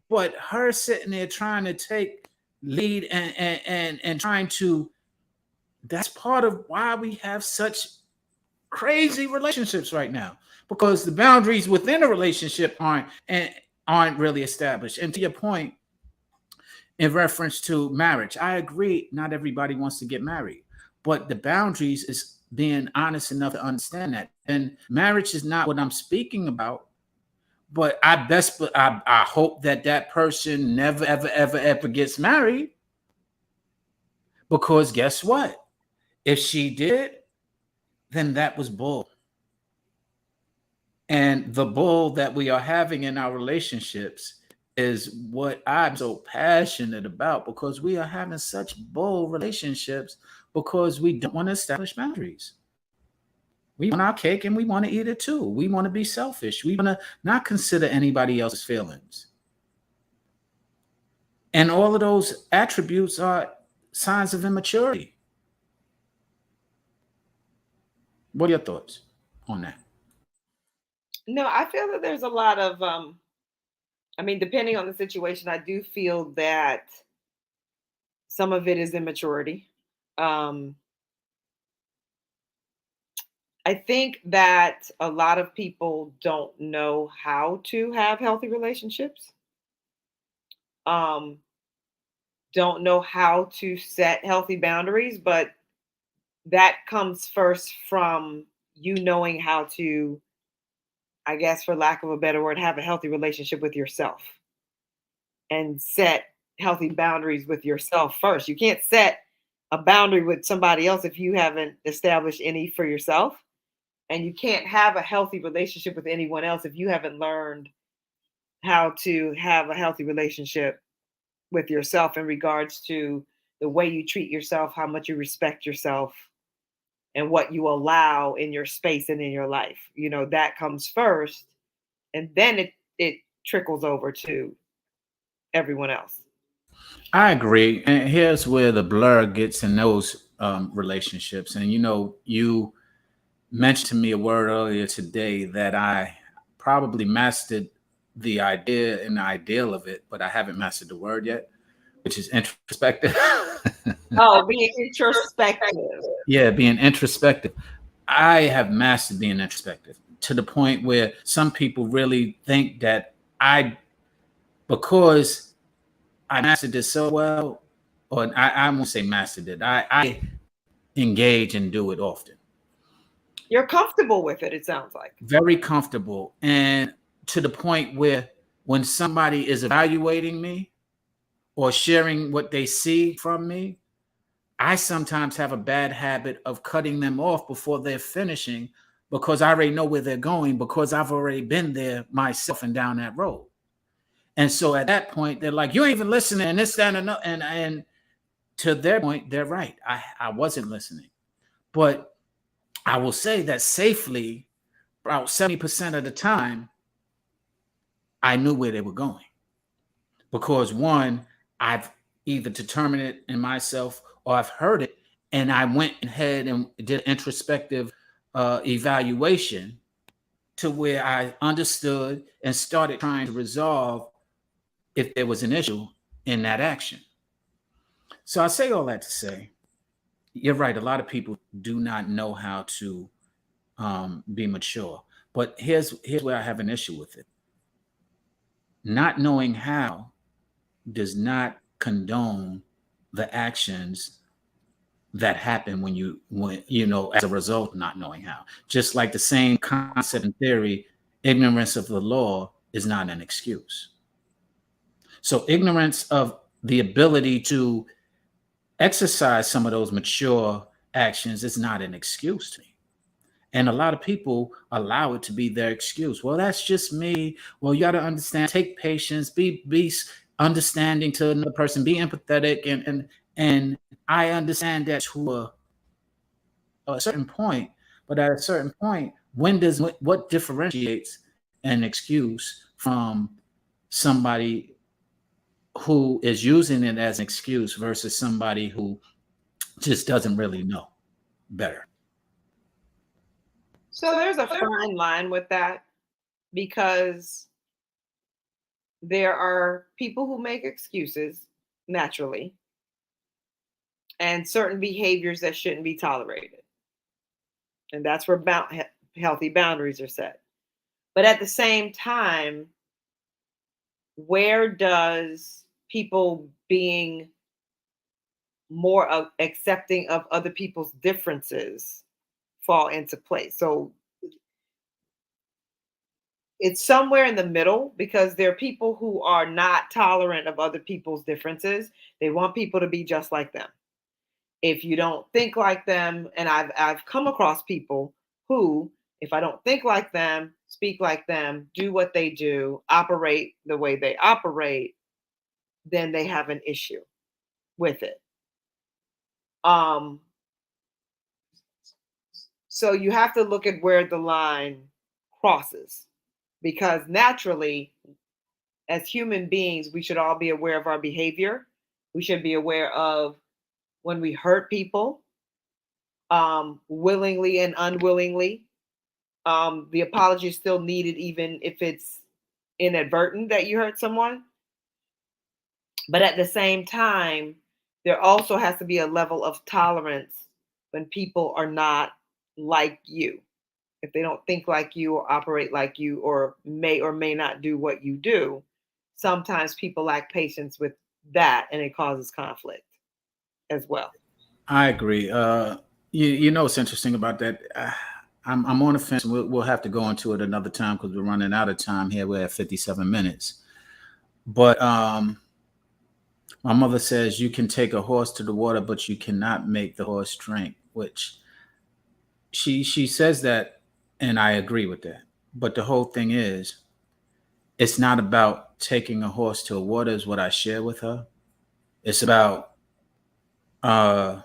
But her sitting there trying to take lead and trying to, that's part of why we have such crazy relationships right now, because the boundaries within a relationship aren't really established. And to your point, in reference to marriage, I agree, not everybody wants to get married, but the boundaries is being honest enough to understand that. And marriage is not what I'm speaking about, but I hope that that person never ever gets married, because guess what, if she did, then that was bull. And the bull that we are having in our relationships is what I'm so passionate about, because we are having such bull relationships because we don't want to establish boundaries. We want our cake and we want to eat it too. We want to be selfish. We want to not consider anybody else's feelings. And all of those attributes are signs of immaturity. What are your thoughts on that? No, I feel that there's a lot of I mean, depending on the situation, I do feel that some of it is immaturity. Um, I think that a lot of people don't know how to have healthy relationships. Um, don't know how to set healthy boundaries, but that comes first from you knowing how to, I guess, for lack of a better word, have a healthy relationship with yourself and set healthy boundaries with yourself first. You can't set a boundary with somebody else if you haven't established any for yourself. And you can't have a healthy relationship with anyone else if you haven't learned how to have a healthy relationship with yourself in regards to the way you treat yourself, how much you respect yourself, and what you allow in your space and in your life. You know, that comes first, and then it trickles over to everyone else. I agree. And here's where the blur gets in those relationships. And you mentioned to me a word earlier today that I probably mastered the idea and the ideal of it, but I haven't mastered the word yet, which is introspective. Oh, being introspective. Yeah, being introspective. I have mastered being introspective to the point where some people really think that because I mastered it so well, or I won't say mastered it, I engage and do it often. You're comfortable with it, it sounds like. Very comfortable. And to the point where when somebody is evaluating me or sharing what they see from me, I sometimes have a bad habit of cutting them off before they're finishing, because I already know where they're going, because I've already been there myself and down that road. And so at that point, they're like, you ain't even listening, and this, that, and to their point, they're right. I wasn't listening. But I will say that safely, about 70% of the time, I knew where they were going. Because one, I've either determined it in myself or I've heard it, and I went ahead and did introspective evaluation to where I understood and started trying to resolve if there was an issue in that action. So I say all that to say, you're right. A lot of people do not know how to be mature. But here's where I have an issue with it. Not knowing how does not condone the actions that happen when as a result of not knowing how. Just like the same concept in theory, ignorance of the law is not an excuse. So ignorance of the ability to exercise some of those mature actions is not an excuse to me. And a lot of people allow it to be their excuse. Well, that's just me. Well, you got to understand, take patience, be understanding to another person, be empathetic, and I understand that to a certain point. But at a certain point, what differentiates an excuse from somebody who is using it as an excuse versus somebody who just doesn't really know better? So there's a fine line with that because there are people who make excuses naturally and certain behaviors that shouldn't be tolerated. And that's where healthy boundaries are set. But at the same time, where does people being more accepting of other people's differences fall into place? So it's somewhere in the middle because there are people who are not tolerant of other people's differences. They want people to be just like them. If you don't think like them, and I've come across people who, if I don't think like them, speak like them, do what they do, operate the way they operate, then they have an issue with it. So you have to look at where the line crosses, because naturally, as human beings, we should all be aware of our behavior. We should be aware of when we hurt people, willingly and unwillingly. The apology is still needed, even if it's inadvertent that you hurt someone. But at the same time, there also has to be a level of tolerance when people are not like you. If they don't think like you or operate like you or may not do what you do, sometimes people lack patience with that and it causes conflict as well. I agree. You know what's interesting about that? I'm on the fence. We'll have to go into it another time because we're running out of time here. We're at 57 minutes. But my mother says you can take a horse to the water, but you cannot make the horse drink. Which she says that, and I agree with that. But the whole thing is, it's not about taking a horse to a water. Is what I share with her. It's about uh,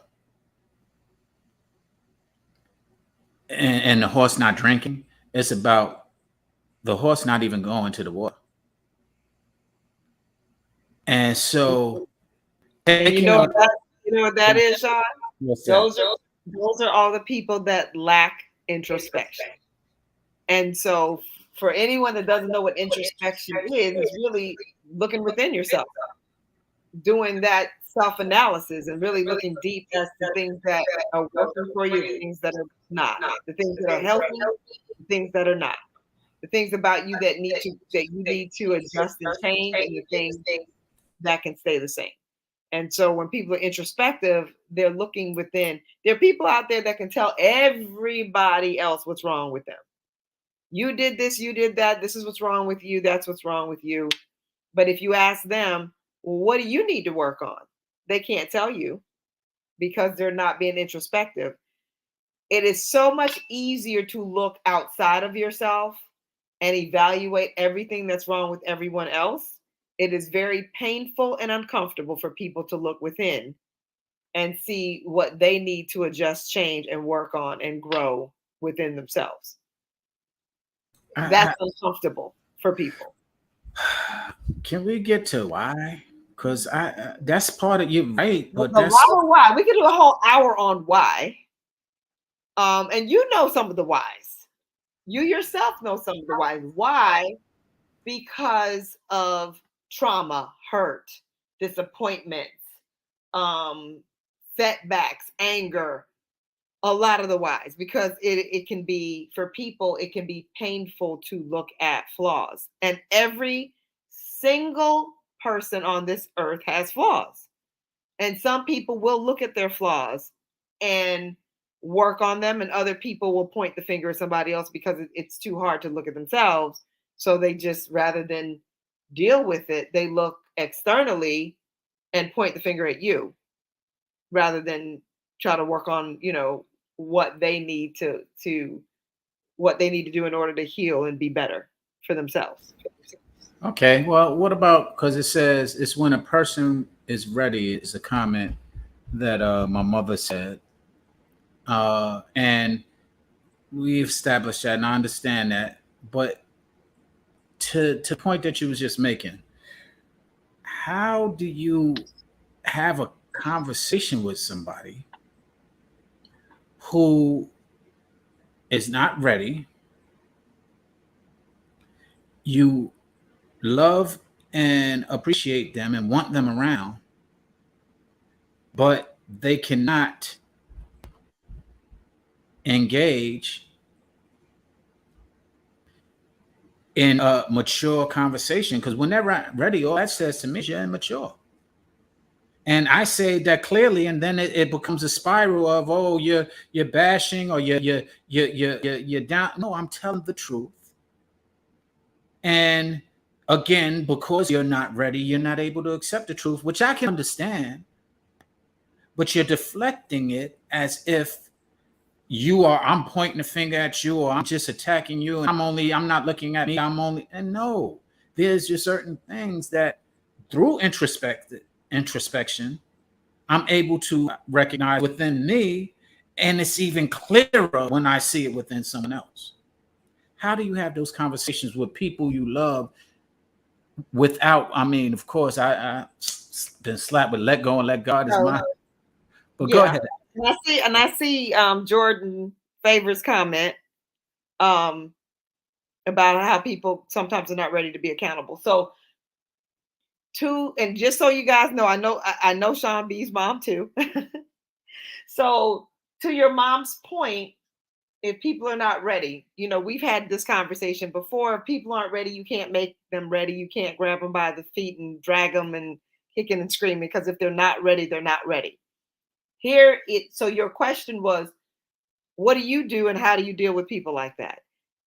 and the horse not drinking. It's about the horse not even going to the water. And so And taking a you know what that is, Sean? what's that? Those are all the people that lack introspection. And so for anyone that doesn't know what introspection is, it's really looking within yourself, doing that self-analysis and really looking deep as to things that are working for you, things that are not, the things that are healthy, the things that are not, the things about you that you need to adjust and change, and the things that can stay the same. And so when people are introspective, they're looking within. There are people out there that can tell everybody else what's wrong with them. You did this, you did that. This is what's wrong with you. That's what's wrong with you. But if you ask them, well, what do you need to work on? They can't tell you because they're not being introspective. It is so much easier to look outside of yourself and evaluate everything that's wrong with everyone else. It is very painful and uncomfortable for people to look within and see what they need to adjust, change, and work on and grow within themselves. That's uncomfortable for people. Can we get to why? Because I that's part of you, right? But The that's why. We could do a whole hour on why. And you know some of the whys. You yourself know some of the whys. Why? Because of trauma, hurt, disappointments, setbacks, anger, a lot of the whys, because it can be, for people, it can be painful to look at flaws. And every single person on this earth has flaws. And some people will look at their flaws and work on them, and other people will point the finger at somebody else because it's too hard to look at themselves. So they just, rather than deal with it, they look externally and point the finger at you rather than try to work on, what they need to what they need to do in order to heal and be better for themselves. Okay. Well, what about, because it says it's when a person is ready, it's a comment that my mother said. And we've established that, and I understand that. But to point that you was just making, how do you have a conversation with somebody who is not ready? You love and appreciate them and want them around, but they cannot engage in a mature conversation, because when they're ready, all that says to me is you're immature. And I say that clearly, and then it becomes a spiral of, oh, you're bashing, or you're down. No, I'm telling the truth. And again, because you're not ready, you're not able to accept the truth, which I can understand. But you're deflecting it as if I'm pointing the finger at you, or I'm just attacking you, and I'm not looking at me, and no, there's just certain things that through introspection, I'm able to recognize within me, and it's even clearer when I see it within someone else. How do you have those conversations with people you love without, I mean, of course, I been slapped with let go and let God is mine. But go ahead. And I see Jordan Favor's comment about how people sometimes are not ready to be accountable. So and just so you guys know, I know Sean B's mom too. So to your mom's point, if people are not ready, we've had this conversation before. If people aren't ready, you can't make them ready. You can't grab them by the feet and drag them and kicking and screaming, because if they're not ready, they're not ready. So your question was, what do you do and how do you deal with people like that?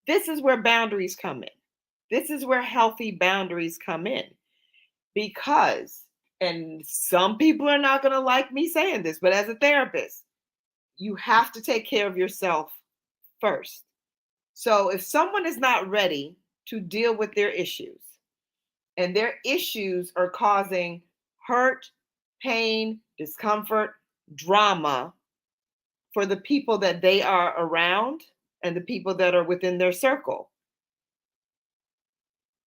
This is where boundaries come in. This is where healthy boundaries come in. Because, and some people are not going to like me saying this, but as a therapist, you have to take care of yourself first. So if someone is not ready to deal with their issues, and their issues are causing hurt, pain, discomfort, drama for the people that they are around and the people that are within their circle,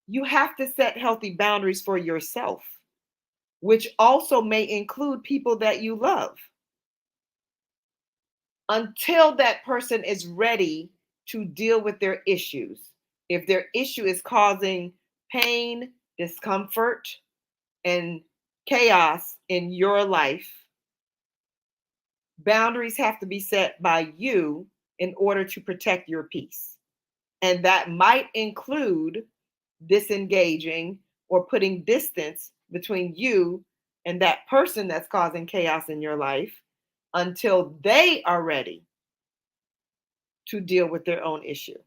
you have to set healthy boundaries for yourself, which also may include people that you love, until that person is ready to deal with their issues. If their issue is causing pain, discomfort, and chaos in your life, boundaries have to be set by you in order to protect your peace. And that might include disengaging or putting distance between you and that person that's causing chaos in your life until they are ready to deal with their own issue.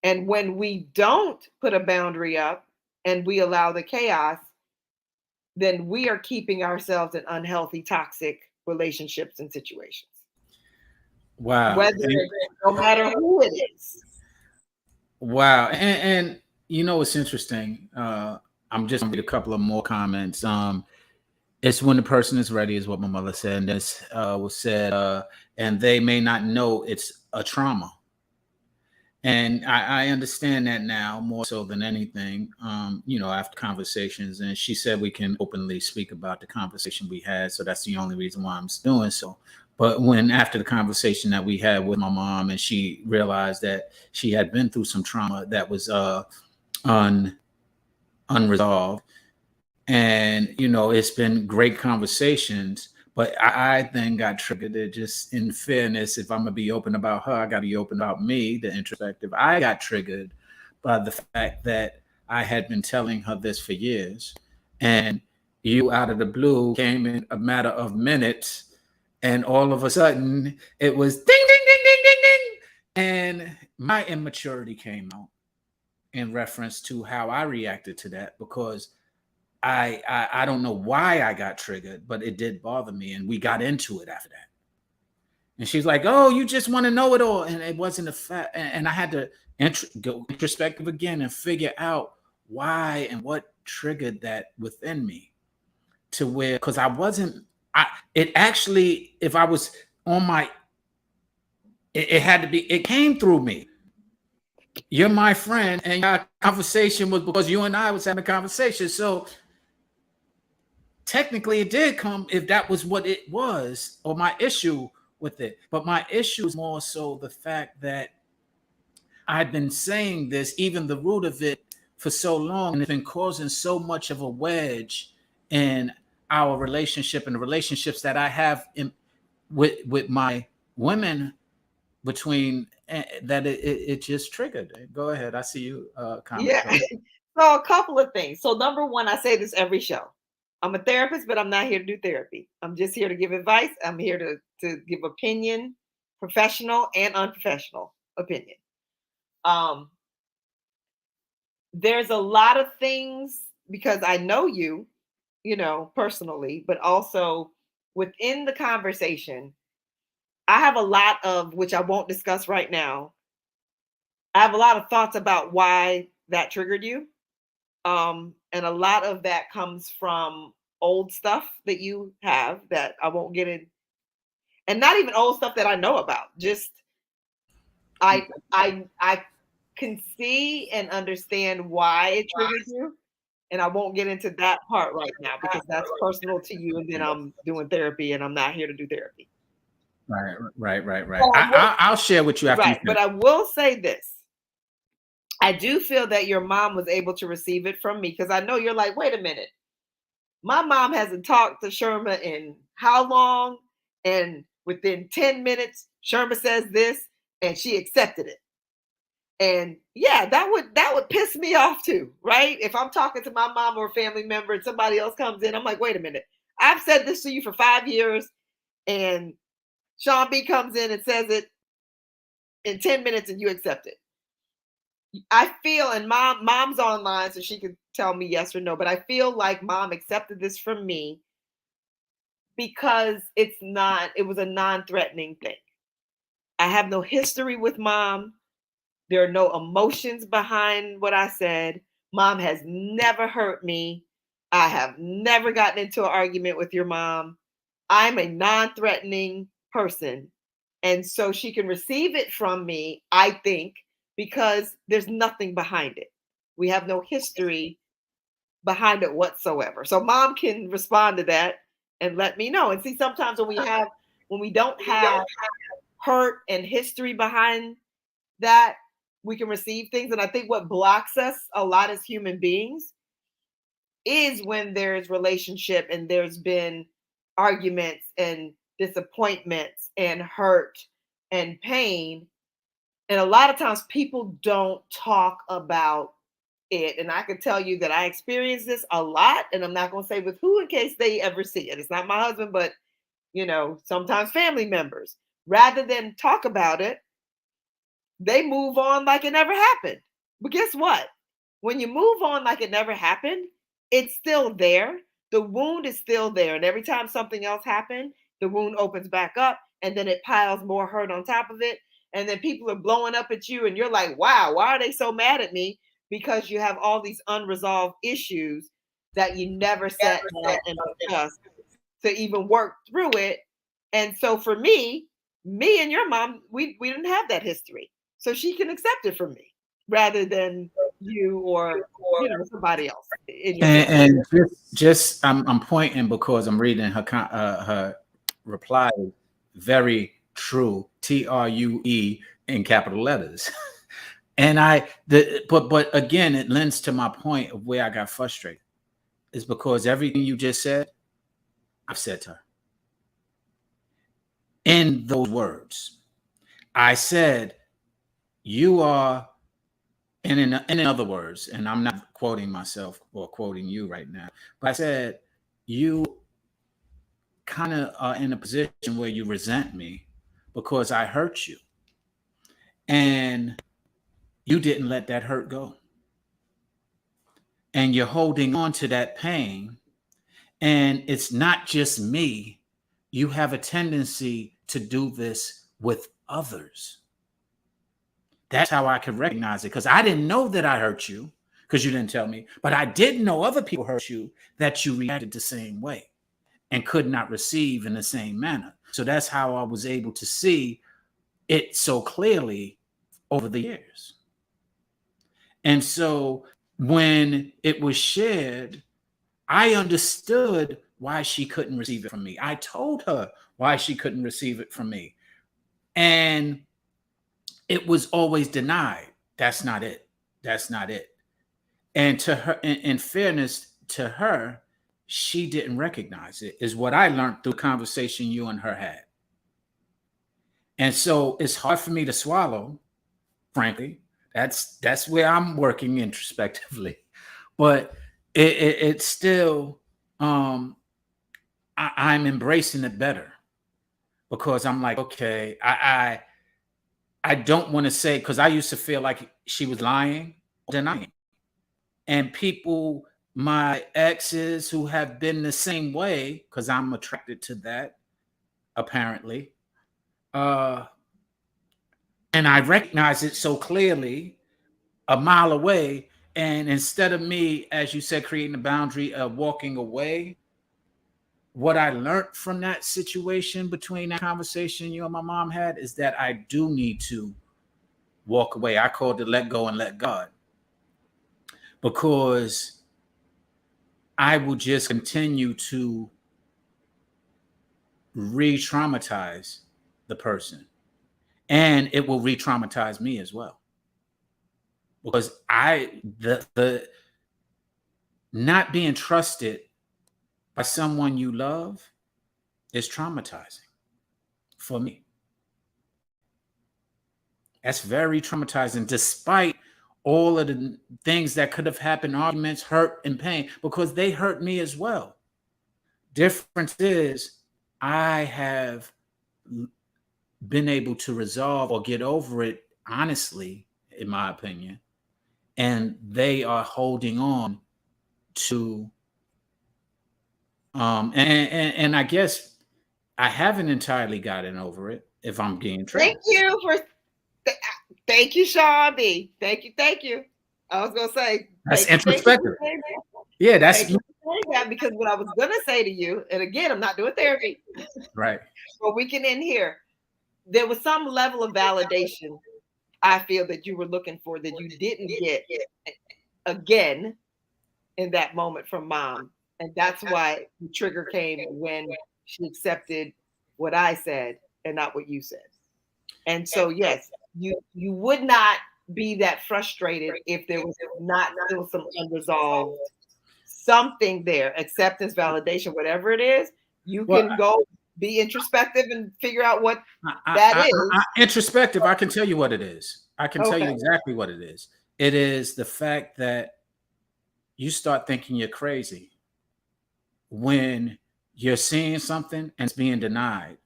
And when we don't put a boundary up and we allow the chaos, then we are keeping ourselves in unhealthy, toxic relationships and situations. Wow. No matter who it is. Wow. And it's interesting. I'm just gonna read a couple of more comments. It's when the person is ready, is what my mother said. And this was said, and they may not know it's a trauma. And I understand that now more so than anything, after conversations. And she said we can openly speak about the conversation we had. So that's the only reason why I'm doing so. But when after the conversation that we had with my mom, and she realized that she had been through some trauma that was unresolved, and it's been great conversations, but I then got triggered. It just, in fairness, if I'm gonna be open about her, I got to be open about me, the introspective. I got triggered by the fact that I had been telling her this for years, and you out of the blue came in a matter of minutes And all of a sudden it was ding, ding, ding, ding, ding, ding. And my immaturity came out in reference to how I reacted to that, because I don't know why I got triggered, but it did bother me. And we got into it after that. And she's like, "Oh, you just want to know it all." And it wasn't a fact. And I had to go introspective again and figure out why and what triggered that within me, to where, because I wasn't, it actually, if I was on my, it had to be, it came through me. You're my friend, and our conversation was because you and I was having a conversation. So technically it did come, if that was what it was, or my issue with it. But my issue is more so the fact that I've been saying this, even the root of it, for so long, and it's been causing so much of a wedge in our relationship and the relationships that I have with my women, between that it just triggered. Go ahead. I see you comment. Yeah. So a couple of things. So number one, I say this every show. I'm a therapist, but I'm not here to do therapy. I'm just here to give advice. I'm here to give opinion, professional and unprofessional opinion. There's a lot of things, because I know you, personally, but also within the conversation, I have a lot of, which I won't discuss right now. I have a lot of thoughts about why that triggered you. And a lot of that comes from old stuff that you have that I won't get in, and not even old stuff that I know about. Just I can see and understand why it triggered you. And I won't get into that part right now because that's personal to you. And then I'm doing therapy, and I'm not here to do therapy. Right. I'll share with you after. Right. But I will say this. I do feel that your mom was able to receive it from me, because I know you're like, wait a minute. My mom hasn't talked to Sherma in how long? And within 10 minutes, Sherma says this, and she accepted it. And yeah, that would piss me off too, right? If I'm talking to my mom or a family member and somebody else comes in, I'm like, wait a minute. I've said this to you for 5 years, and Sean B comes in and says it in 10 minutes and you accept it. I feel, and mom's online, so she could tell me yes or no, but I feel like mom accepted this from me because it was a non-threatening thing. I have no history with mom. There are no emotions behind what I said. Mom has never hurt me. I have never gotten into an argument with your mom. I'm a non-threatening person. And so she can receive it from me, I think, because there's nothing behind it. We have no history behind it whatsoever. So mom can respond to that and let me know. And see, sometimes when we don't have hurt and history behind that, we can receive things. And I think what blocks us a lot as human beings is when there's relationship and there's been arguments and disappointments and hurt and pain. And a lot of times people don't talk about it. And I can tell you that I experience this a lot, and I'm not going to say with who in case they ever see it. It's not my husband, but sometimes family members. Rather than talk about it, they move on like it never happened. But guess what? When you move on like it never happened, it's still there. The wound is still there. And every time something else happened, the wound opens back up, and then it piles more hurt on top of it. And then people are blowing up at you, and you're like, wow, why are they so mad at me? Because you have all these unresolved issues that you never sat down and discussed to even work through it. And so for me and your mom, we didn't have that history. So she can accept it from me rather than you or somebody else. And just I'm pointing because I'm reading her reply. Very true. TRUE in capital letters. And but again, it lends to my point of where I got frustrated, is because everything you just said, I've said to her in those words. I said, you are, and in other words, and I'm not quoting myself or quoting you right now, but I said, you kind of are in a position where you resent me because I hurt you, and you didn't let that hurt go, and you're holding on to that pain. And it's not just me. You have a tendency to do this with others. That's how I could recognize it, because I didn't know that I hurt you because you didn't tell me, but I did know other people hurt you that you reacted the same way and could not receive in the same manner. So that's how I was able to see it so clearly over the years. And so when it was shared, I understood why she couldn't receive it from me. I told her why she couldn't receive it from me. And it was always denied. That's not it. That's not it. And to her, in fairness to her, she didn't recognize it, is what I learned through conversation you and her had. And so it's hard for me to swallow, frankly. That's where I'm working introspectively. But it's still, I'm embracing it better, because I'm like, okay, I don't want to say, because I used to feel like she was lying, denying. And people, my exes who have been the same way, because I'm attracted to that, apparently. And I recognize it so clearly a mile away. And instead of me, as you said, creating a boundary of walking away, what I learned from that situation, between that conversation you and my mom had, is that I do need to walk away. I called it let go and let God, because I will just continue to re-traumatize the person, and it will re-traumatize me as well, because the not being trusted by someone you love is traumatizing for me. That's very traumatizing, despite all of the things that could have happened, arguments, hurt, and pain, because they hurt me as well. Difference is, I have been able to resolve or get over it honestly, in my opinion, and they are holding on to, and I guess I haven't entirely gotten over it, if I'm being Thank transparent. you for thank you, Sean B. Thank you, thank you. I was gonna say That's thank you introspective. for saying that. Yeah, that's Thank you for saying that, because what I was gonna say to you, and again, I'm not doing therapy, right. but we can end here. There was some level of validation I feel that you were looking for that you didn't get again in that moment from mom. And that's why the trigger came when she accepted what I said and not what you said. And so yes, you would not be that frustrated if there was not still some unresolved something there, acceptance, validation, whatever it is. You Well, can go be introspective and figure out what that is. introspective, I can tell you what it is. I can tell you Okay. exactly what it is. It is the fact that you start thinking you're crazy when you're seeing something and it's being denied.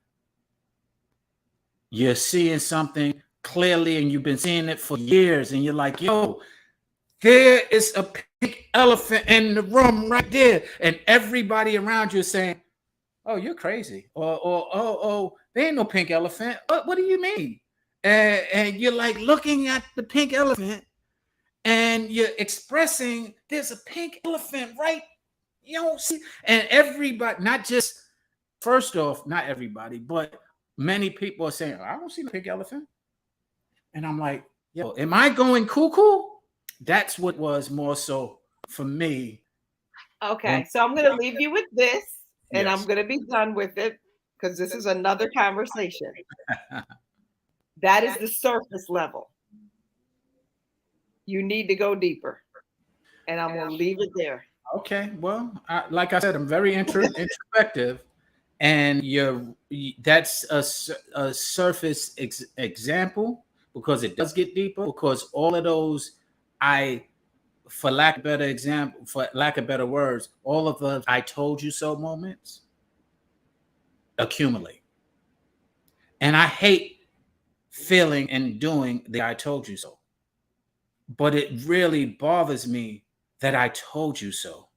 You're seeing something clearly and you've been seeing it for years, and you're like, yo, there is a pink elephant in the room right there. And everybody around you is saying, oh, you're crazy. Or oh, there ain't no pink elephant. What do you mean? And you're like looking at the pink elephant, and you're expressing there's a pink elephant, right? You know, see, and everybody, not just, first off, not everybody, but many people are saying, I don't see the pink elephant. And I'm like, yo, am I going cuckoo? That's what was more so for me. When, Okay. So I'm going to leave you with this, and I'm yes. going to be done with it because this is another conversation. That is the surface level. You need to go deeper, and I'm going to leave it there. Okay. Well, like I said, I'm very introspective, and that's a surface example, because it does get deeper, because all of those, I for lack of better example, for lack of better words, all of the I told you so moments, accumulate. And I hate feeling and doing the I told you so. But it really bothers me that I told you so.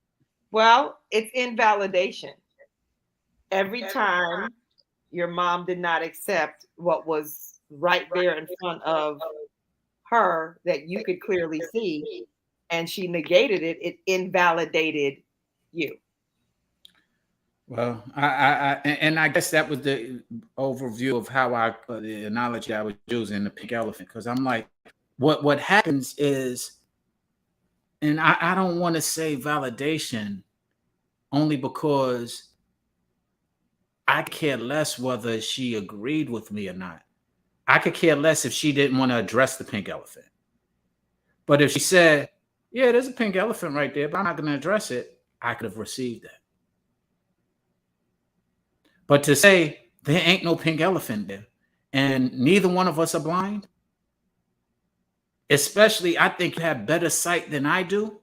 Well, it's invalidation. Every time your mom did not accept what was right there in front of her that you could clearly see, and she negated it, it invalidated you. Well, and I guess that was the overview of how the analogy I was using, the pink elephant, because I'm like, what happens is, and I don't want to say validation only because I care less whether she agreed with me or not. I could care less if she didn't want to address the pink elephant. But if she said, yeah, there's a pink elephant right there, but I'm not going to address it, I could have received that. But to say there ain't no pink elephant there and neither one of us are blind, especially I think you have better sight than I do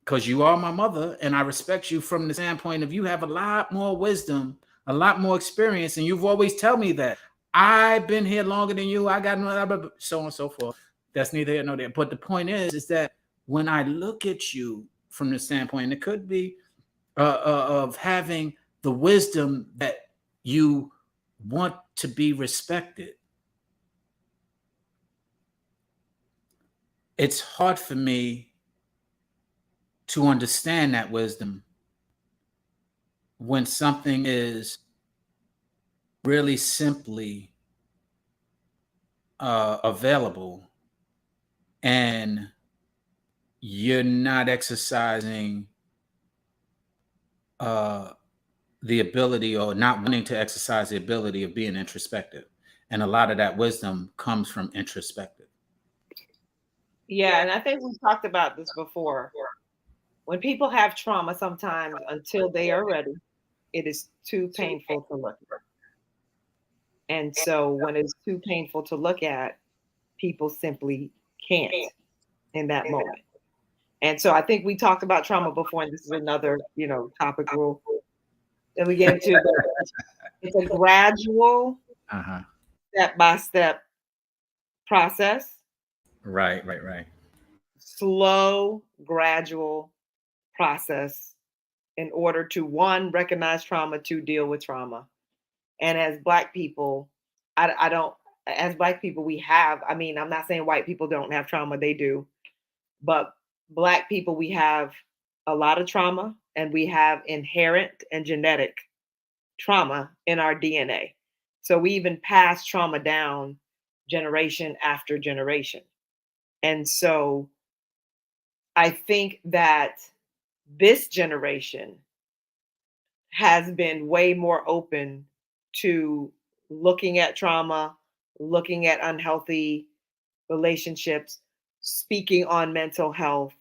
because you are my mother and I respect you from the standpoint of you have a lot more wisdom, a lot more experience. And you've always tell me that I've been here longer than you. I got so on and so forth. That's neither here nor there. But the point is that when I look at you from the standpoint, it could be of having the wisdom that you want to be respected. It's hard for me to understand that wisdom when something is really simply available and you're not exercising the ability or not wanting to exercise the ability of being introspective. And a lot of that wisdom comes from introspective. Yeah, and I think we've talked about this before. When people have trauma, sometimes until they are ready, it is too painful to look at. And so when it's too painful to look at, people simply can't in that moment. And so I think we talked about trauma before, and this is another, topic that we get into. It's a gradual, step-by-step process. Right. Slow, gradual process in order to, one, recognize trauma, two, deal with trauma. And as Black people, I don't, as Black people, I'm not saying white people don't have trauma, they do. But Black people, we have a lot of trauma and we have inherent and genetic trauma in our DNA. So we even pass trauma down generation after generation. And so I think that this generation has been way more open to looking at trauma, looking at unhealthy relationships, speaking on mental health,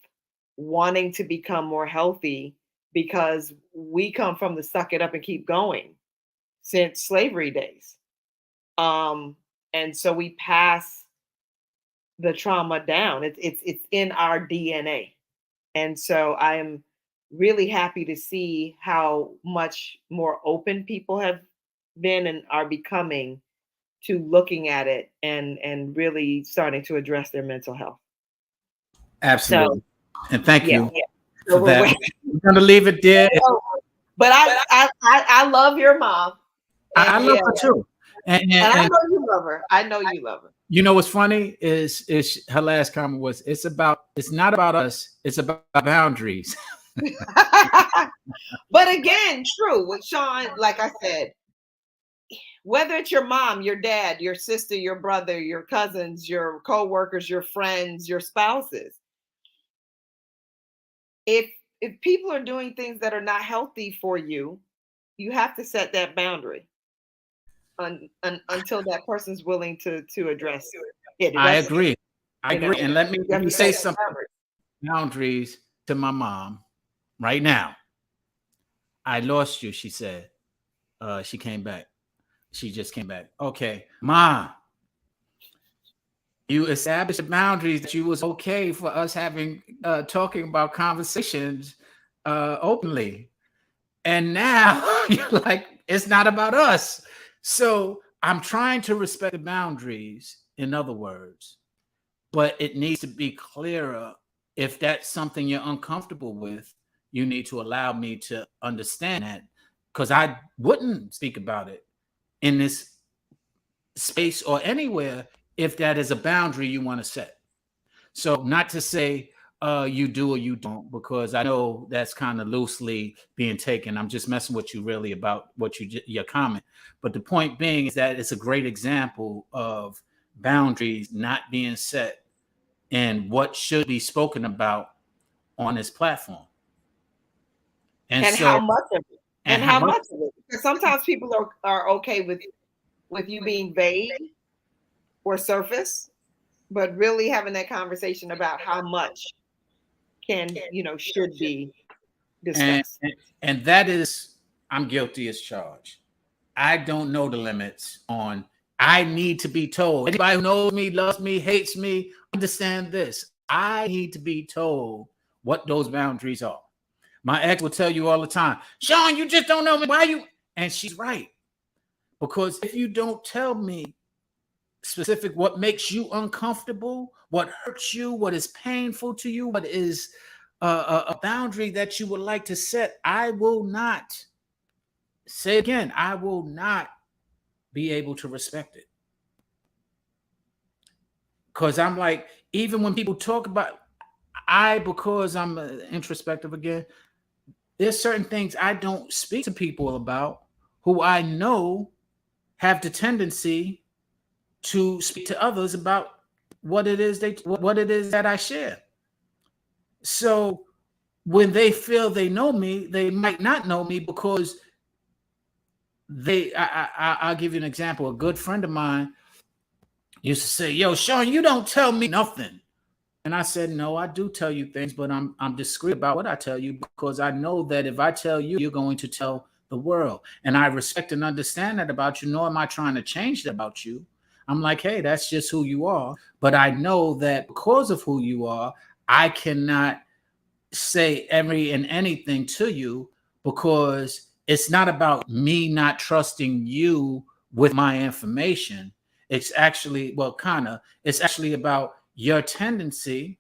wanting to become more healthy because we come from the suck it up and keep going since slavery days. And so we pass the trauma down. It's in our DNA. And so I am really happy to see how much more open people have been and are becoming to looking at it and really starting to address their mental health. Absolutely. So, and thank you so for that. We're going to leave it there. But I love your mom. I love her too. And I know you love her. I know you love her. You know what's funny is her last comment was, it's not about us, it's about boundaries. But again, true with Sean, like I said, whether it's your mom, your dad, your sister, your brother, your cousins, your co-workers, your friends, your spouses, if people are doing things that are not healthy for you, you have to set that boundary until that person's willing to address it. I agree. And let me say something. Boundaries to my mom right now. I lost you, she said. She came back. She just came back. Okay, Ma, you established the boundaries that you was okay for us having talking about conversations openly. And now you're like, it's not about us. So I'm trying to respect the boundaries, in other words, but it needs to be clearer. If that's something you're uncomfortable with, you need to allow me to understand that, because I wouldn't speak about it in this space or anywhere if that is a boundary you want to set. So, not to say you do or you don't, because I know that's kind of loosely being taken. I'm just messing with you really about what your comment. But the point being is that it's a great example of boundaries not being set and what should be spoken about on this platform. And how much of it? And And how how much? much of it? Because sometimes people are okay with you being vague or surface, but really having that conversation about how much should be and discussed. and that is, I'm guilty as charged. I don't know the limits on. I need to be told. Anybody who knows me, loves me, hates me, understand this. I need to be told what those boundaries are. My ex will tell you all the time, Sean, you just don't know me. Why you? And she's right. Because if you don't tell me specific what makes you uncomfortable, what hurts you, what is painful to you, what is a boundary that you would like to set, I will not, say again, I will not be able to respect it. Because I'm like, even when people talk about, because I'm introspective again, there's certain things I don't speak to people about who I know have the tendency to speak to others about what it is that I share. So when they feel they know me, they might not know me because I'll give you an example. A good friend of mine used to say, "Yo, Sean, you don't tell me nothing." And I said, "No, I do tell you things, but I'm discreet about what I tell you, because I know that if I tell you, you're going to tell the world. And I respect and understand that about you, nor am I trying to change that about you. I'm like, hey, that's just who you are. But I know that because of who you are, I cannot say every and anything to you, because it's not about me not trusting you with my information. It's actually, well, kind of, it's actually about your tendency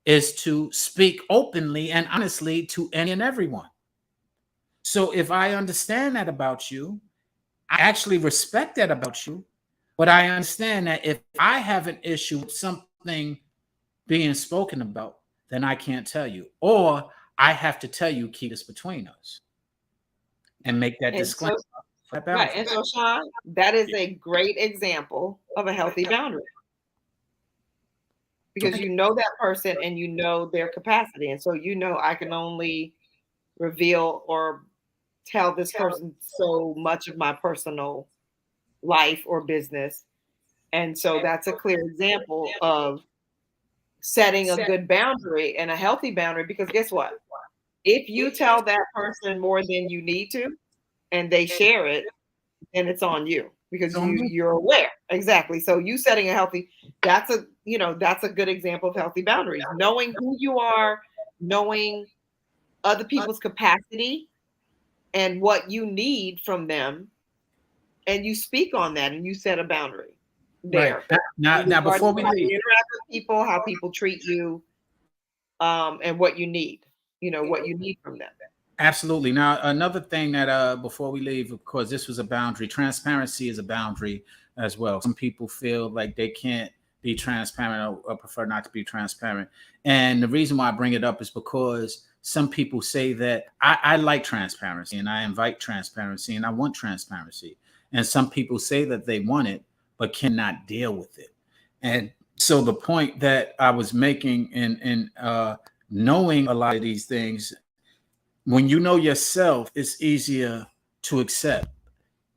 is to speak openly and honestly to any and everyone. So if I understand that about you, I actually respect that about you, but I understand that if I have an issue with something being spoken about, then I can't tell you. Or I have to tell you, keep this between us and make that And disclaimer so, for that right. boundary. And so, Sean, that is a great example of a healthy boundary, because you know that person and you know their capacity. And so, I can only reveal or tell this person so much of my personal life or business. And so that's a clear example of setting a good boundary and a healthy boundary, because guess what? If you tell that person more than you need to and they share it, then it's on you, because So you're aware. Exactly. So you setting a healthy, that's a good example of healthy boundaries. Knowing who you are, knowing other people's capacity and what you need from them, and you speak on that and you set a boundary right there in now, regards before to we how you leave, interact with people, how people treat you, and what you need, what you need from them. absolutely. Now, another thing that before we leave, of course, this was a boundary. Transparency is a boundary as well. Some people feel like they can't be transparent, or prefer not to be transparent. And the reason why I bring it up is because some people say that I like transparency and I invite transparency and I want transparency. And some people say that they want it but cannot deal with it. And so the point that I was making in knowing a lot of these things, when you know yourself, it's easier to accept.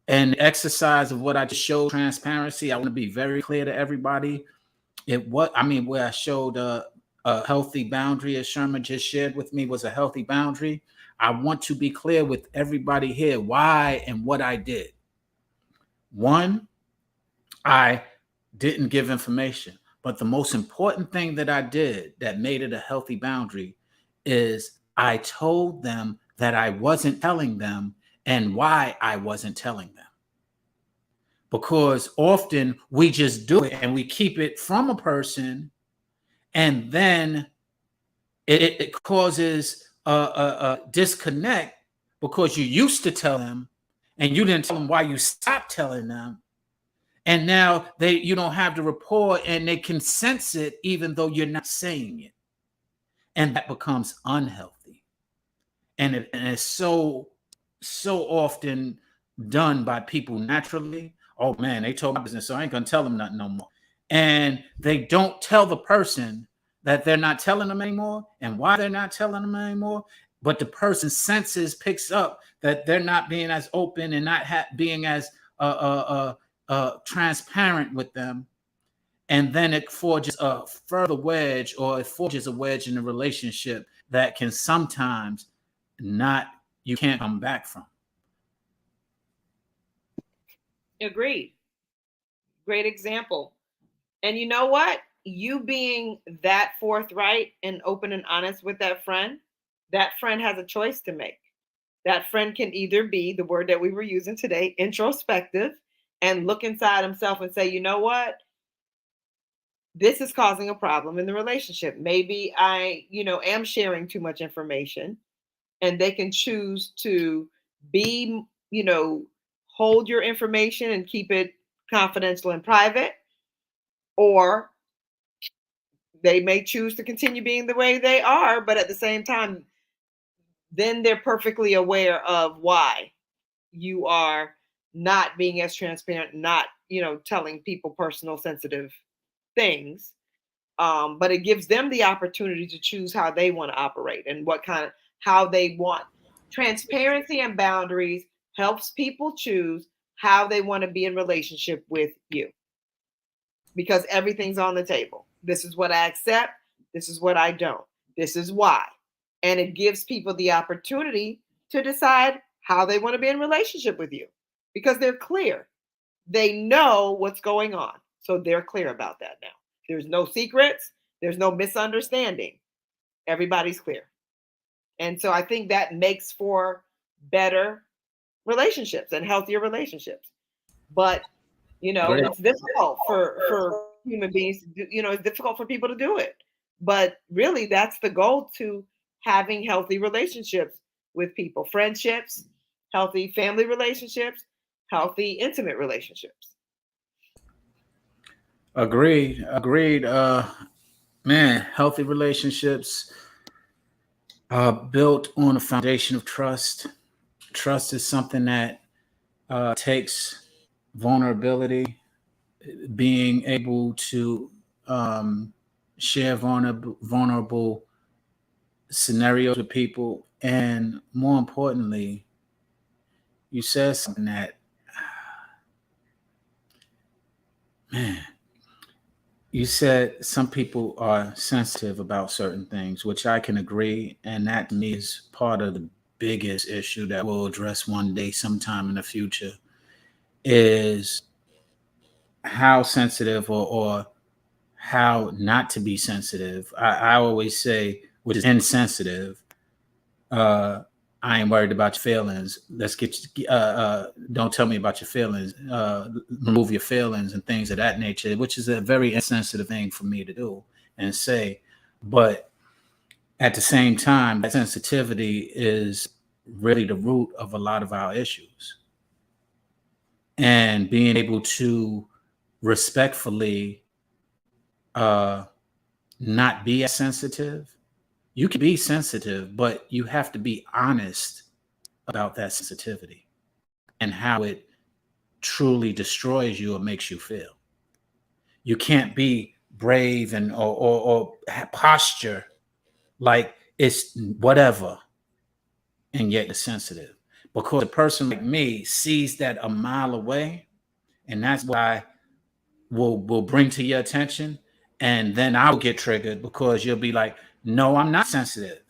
And the exercise of what I just showed, transparency, I want to be very clear to everybody. Where I showed a healthy boundary, as Sherman just shared with me, was a healthy boundary. I want to be clear with everybody here why and what I did. One, I didn't give information. But the most important thing that I did that made it a healthy boundary is I told them that I wasn't telling them and why I wasn't telling them. Because often we just do it and we keep it from a person, and then it causes a disconnect because you used to tell them and you didn't tell them why you stopped telling them. And now you don't have the rapport and they can sense it even though you're not saying it. And that becomes unhealthy. And it's so often done by people naturally. Oh man, they told my business, so I ain't gonna tell them nothing no more. And they don't tell the person that they're not telling them anymore and why they're not telling them anymore. But the person's senses picks up that they're not being as open and not being as transparent with them. And then it forges a further wedge, or it forges a wedge in the relationship that can sometimes you can't come back from. Agreed. Great example. And you know what? You being that forthright and open and honest with that friend has a choice to make. That friend can either be, the word that we were using today, introspective, and look inside himself and say, you know what? This is causing a problem in the relationship. Maybe I, am sharing too much information, and they can choose to be, hold your information and keep it confidential and private, or they may choose to continue being the way they are, but at the same time, then they're perfectly aware of why you are not being as transparent, not, telling people personal, sensitive things. But it gives them the opportunity to choose how they want to operate and how they want. Transparency and boundaries helps people choose how they want to be in relationship with you, because everything's on the table. This is what I accept. This is what I don't. This is why. And it gives people the opportunity to decide how they want to be in relationship with you, because they're clear. They know what's going on. So they're clear about that now. There's no secrets. There's no misunderstanding. Everybody's clear. And so I think that makes for better relationships and healthier relationships. But, it's difficult for human beings to do, it's difficult for people to do it. But really, that's the goal to having healthy relationships with people, friendships, healthy family relationships, healthy intimate relationships. Agreed. Man, healthy relationships are built on a foundation of trust. Trust is something that takes vulnerability, being able to share vulnerable scenarios with people, and more importantly, you said something that, man, you said some people are sensitive about certain things, which I can agree, and that to me is part of the biggest issue that we'll address one day, sometime in the future, is how sensitive or how not to be sensitive. I always say, which is insensitive. I ain't worried about your feelings. Let's don't tell me about your feelings. Remove your feelings and things of that nature, which is a very insensitive thing for me to do and say. But at the same time, that sensitivity is really the root of a lot of our issues. And being able to respectfully not be as sensitive. You can be sensitive, but you have to be honest about that sensitivity and how it truly destroys you or makes you feel. You can't be brave and or posture like it's whatever, and yet you're sensitive. Because a person like me sees that a mile away, and that's why will bring to your attention, and then I'll get triggered because you'll be like, no, I'm not sensitive.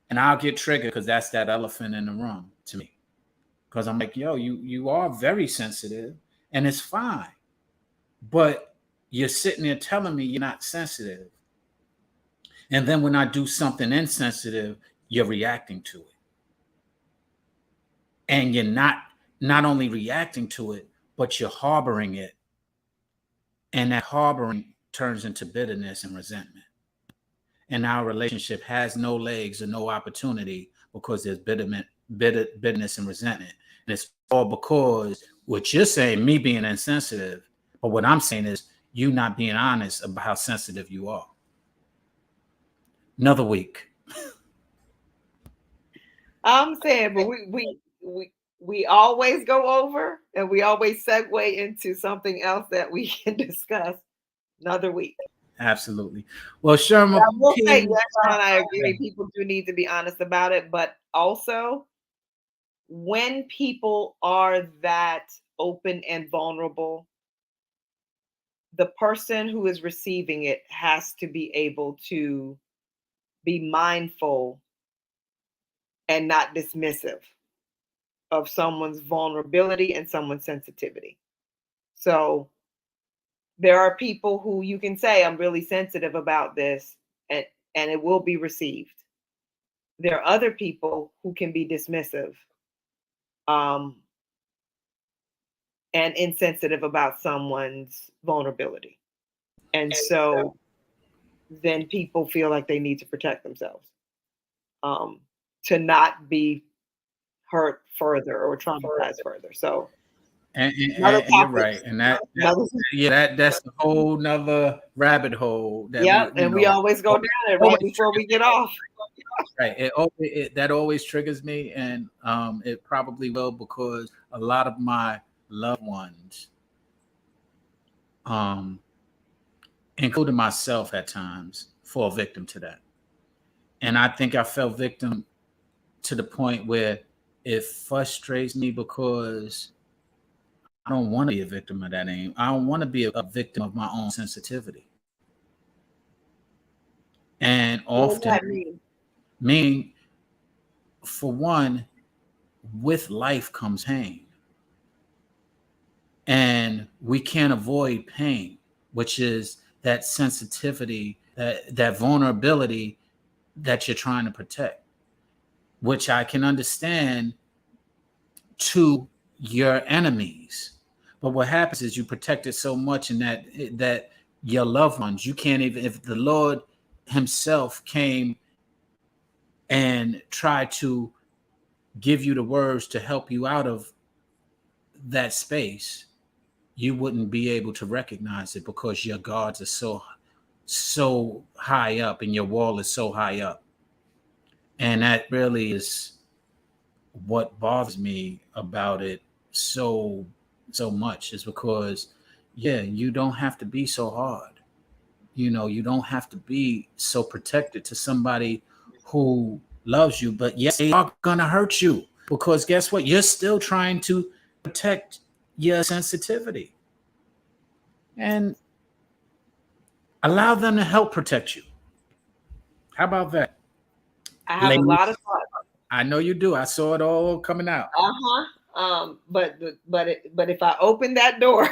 And I'll get triggered because that's that elephant in the room to me. Because I'm like, yo, you are very sensitive and it's fine. But you're sitting there telling me you're not sensitive. And then when I do something insensitive, you're reacting to it. and you're not only reacting to it, but you're harboring it, and that harboring turns into bitterness and resentment, and our relationship has no legs or no opportunity because there's bitterness and resentment. And it's all because what you're saying, me being insensitive, but what I'm saying is you not being honest about how sensitive you are. Another week. I'm saying, but we always go over, and we always segue into something else that we can discuss another week. Absolutely. Well, Sherma, I will say, yes, Ron, I agree. People do need to be honest about it, but also when people are that open and vulnerable, the person who is receiving it has to be able to be mindful and not dismissive of someone's vulnerability and someone's sensitivity. So there are people who you can say, I'm really sensitive about this, and it will be received. There are other people who can be dismissive um, and insensitive about someone's vulnerability. And so then people feel like they need to protect themselves to not be hurt further or traumatized further. So and you're right, and that's the whole nother rabbit hole that we always go down it right before we get off. Right, that always triggers me, and it probably will, because a lot of my loved ones, including myself at times, fall victim to that. And I think I fell victim to the point where it frustrates me, because I don't want to be a victim of that aim. I don't want to be a victim of my own sensitivity. And often, meaning, for one, with life comes pain. And we can't avoid pain, which is that sensitivity, that vulnerability that you're trying to protect, which I can understand to your enemies. But what happens is you protect it so much, and that your loved ones, you can't even, if the Lord himself came and tried to give you the words to help you out of that space, you wouldn't be able to recognize it, because your guards are so high up, and your wall is so high up. And that really is what bothers me about it so much, is because you don't have to be so hard. You don't have to be so protected to somebody who loves you, but yes, they are gonna hurt you, because guess what? You're still trying to protect your sensitivity, and allow them to help protect you. How about that? I have a lot of thoughts. I know you do. I saw it all coming out. But if I open that door,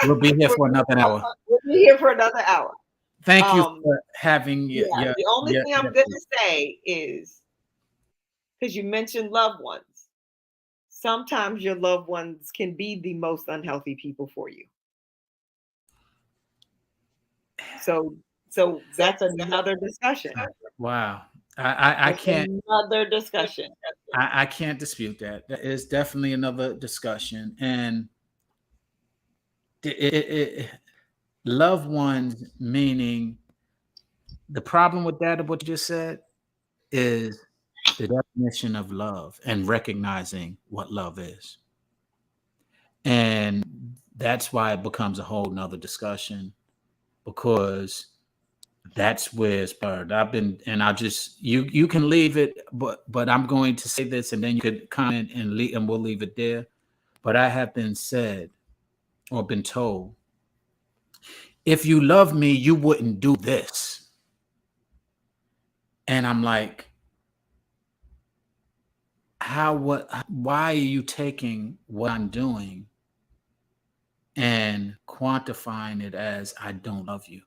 we'll be here for another hour. We'll be here for another hour. Thank you for having the only thing I'm going to say is, because you mentioned loved ones, sometimes your loved ones can be the most unhealthy people for you. So that's another discussion. Wow. I can't. Another discussion. I can't dispute that. That is definitely another discussion. And loved ones, meaning, the problem with that, of what you just said, is the definition of love and recognizing what love is. And that's why it becomes a whole nother discussion, because that's where it's burned. I'll just, you can leave it, but I'm going to say this, and then you could comment and we'll leave it there. But I have been said, or been told, if you love me, you wouldn't do this. And I'm like, why are you taking what I'm doing and quantifying it as I don't love you?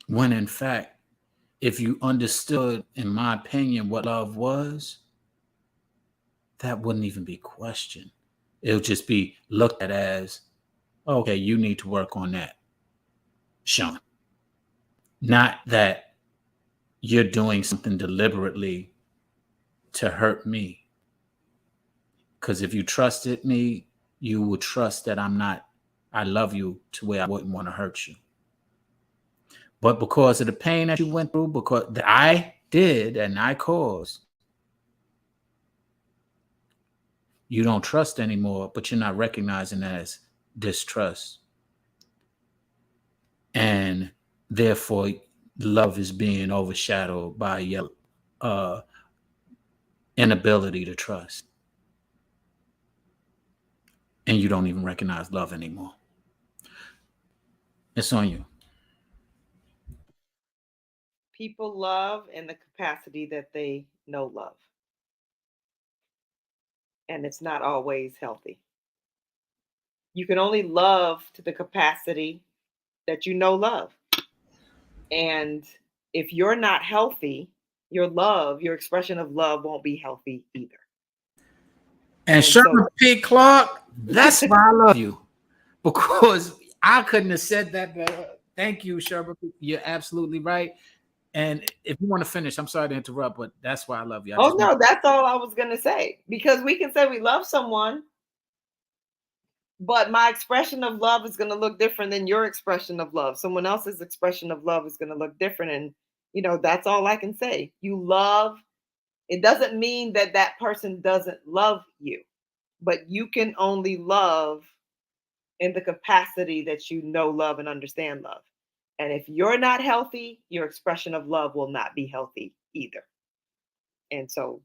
When in fact, if you understood, in my opinion, what love was, that wouldn't even be questioned. It'll just be looked at as, okay, you need to work on that, Sean. Not that you're doing something deliberately to hurt me. Because if you trusted me, you would trust that I love you to where I wouldn't want to hurt you. But because of the pain that you went through, because I did and I caused, you don't trust anymore, but you're not recognizing that as distrust. And therefore, love is being overshadowed by your uh, inability to trust. And you don't even recognize love anymore. It's on you. People love in the capacity that they know love. And it's not always healthy. You can only love to the capacity that you know love. And if you're not healthy, your expression of love won't be healthy either. And Sherman P. Clark, that's why I love you. Because I couldn't have said that better. Thank you, Sherman. You're absolutely right. And if you want to finish, I'm sorry to interrupt, but that's why I love you. No, that's all I was going to say. Because we can say we love someone, but my expression of love is going to look different than your expression of love. Someone else's expression of love is going to look different. And, that's all I can say. You love, it doesn't mean that that person doesn't love you, but you can only love in the capacity that you know love and understand love. And if you're not healthy, your expression of love will not be healthy either. And so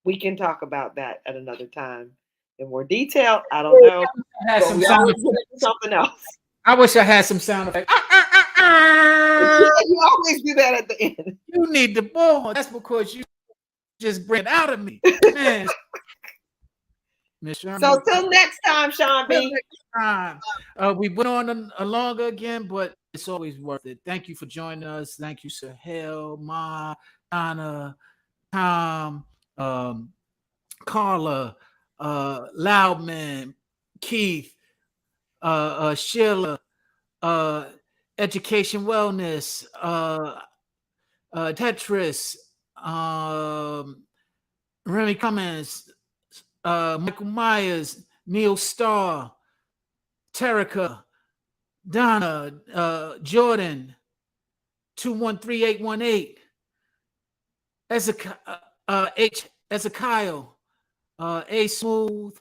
we can talk about that at another time in more detail. I don't know. Something else. I wish I had some sound effects. You always do that at the end. You need the ball. That's because you just bring it out of me, man. So till next time, Sean B. We went on a longer again, but it's always worth it. Thank you for joining us. Thank you, Sahel, Ma, Donna, Tom, Carla, Loudman, Keith, Sheila, Education Wellness, Tetris, Remy Cummins, Michael Myers, Neil Starr, Terica, Donna, Jordan, 213818, Ezekiel, A Smooth,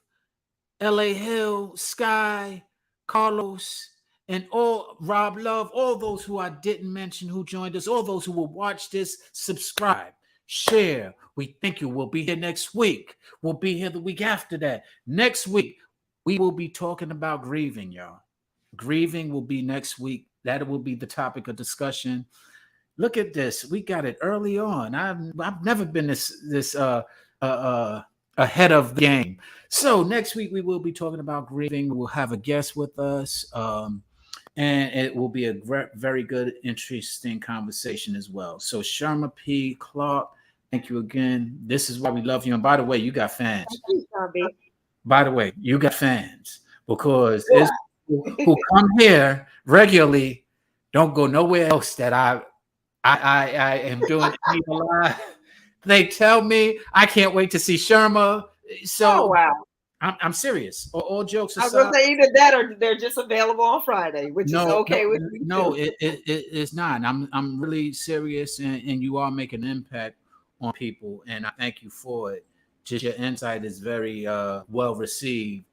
LA Hill, Sky, Carlos, and all Rob Love, all those who I didn't mention who joined us, all those who will watch this, subscribe, share. We thank you. We'll be here next week. We'll be here the week after that. Next week, we will be talking about grieving, y'all. Grieving will be next week. That will be the topic of discussion. Look at this. We got it early on. I've never been this ahead of the game. So next week we will be talking about grieving. We'll have a guest with us, and it will be a very good, interesting conversation as well. So Sharma P. Clark, thank you again. This is why we love you. And by the way, you got fans. By the way, you got fans because it's who come here regularly. Don't go nowhere else that I am doing any live. They tell me I can't wait to see Sherma. So wow. I'm serious. All jokes aside, I was gonna say either that or they're just available on Friday, which is okay with me. No, it's not. I'm really serious, and you are making an impact on people, and I thank you for it. Just your insight is very well received,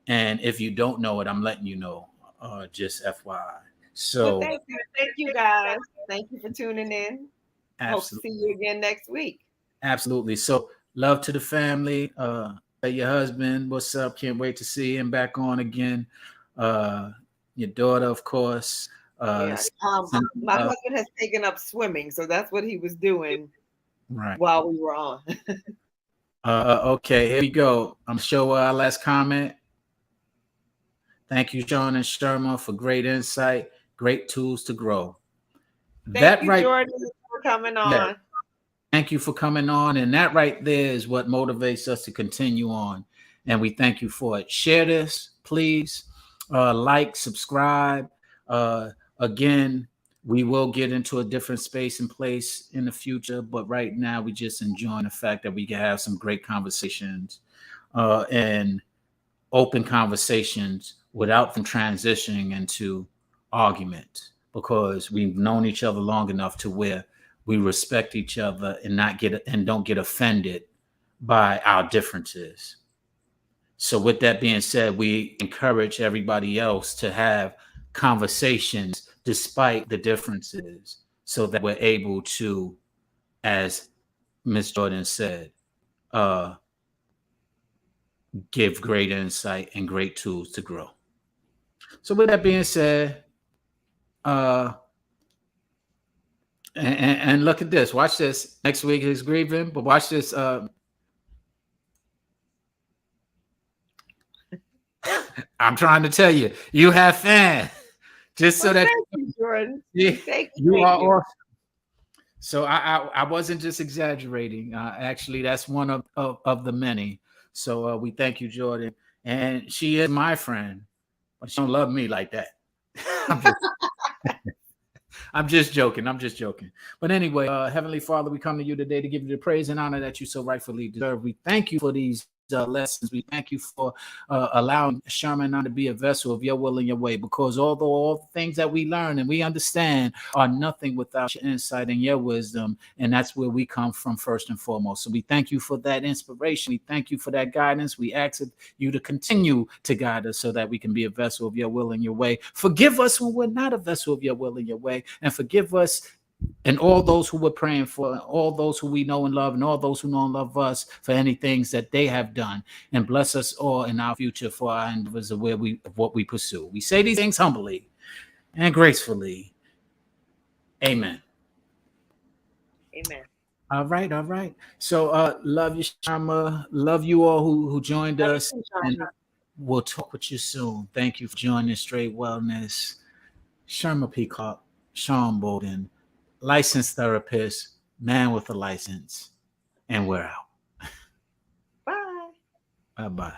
and if you don't know it, I'm letting you know. Just FYI. So well, thank you guys. Thank you for tuning in. Hope to see you again next week. Absolutely. So love to the family. Your husband, what's up? Can't wait to see him back on again. Your daughter, of course. My husband has taken up swimming, so that's what he was doing while we were on. Okay, here we go. I'm sure our last comment. Thank you, Sean and Sherma, for great insight, great tools to grow. Thank you, Jordan, for coming on. thank you for coming on. And that right there is what motivates us to continue on. And we thank you for it. Share this, please. Like, subscribe. Again, we will get into a different space and place in the future. But right now, we just enjoying the fact that we can have some great conversations and open conversations without them transitioning into arguments, because we've known each other long enough to where we respect each other and not get and don't get offended by our differences. So with that being said, we encourage everybody else to have conversations despite the differences so that we're able to, as Miss Jordan said, uh, give great insight and great tools to grow. So with that being said, uh, and look at this. Watch this. Next week is grieving, but watch this. I'm trying to tell you, you have fans. Just so that thank you, Jordan. Thank you are awesome. So I wasn't just exaggerating. Actually, that's one of the many. So we thank you, Jordan. And she is my friend, but she don't love me like that. I'm just joking. I'm just joking. But anyway, Heavenly Father, we come to you today to give you the praise and honor that you so rightfully deserve. We thank you for these lessons. We thank you for allowing Sherman and I to be a vessel of your will and your way, because although all the things that we learn and we understand are nothing without your insight and your wisdom, and that's where we come from first and foremost. So we thank you for that inspiration. We thank you for that guidance. We ask you to continue to guide us so that we can be a vessel of your will and your way. Forgive us when we're not a vessel of your will and your way, and forgive us and all those who we're praying for, all those who we know and love, and all those who know and love us for any things that they have done. And bless us all in our future for our endeavors of what we pursue. We say these things humbly and gracefully. Amen. Amen. All right, all right. So love you, Sharma. Love you all who joined us. And we'll talk with you soon. Thank you for joining Straight Wellness. Sharma Peacock, Sean Bolden, licensed therapist, man with a license, and we're out. Bye. Bye-bye.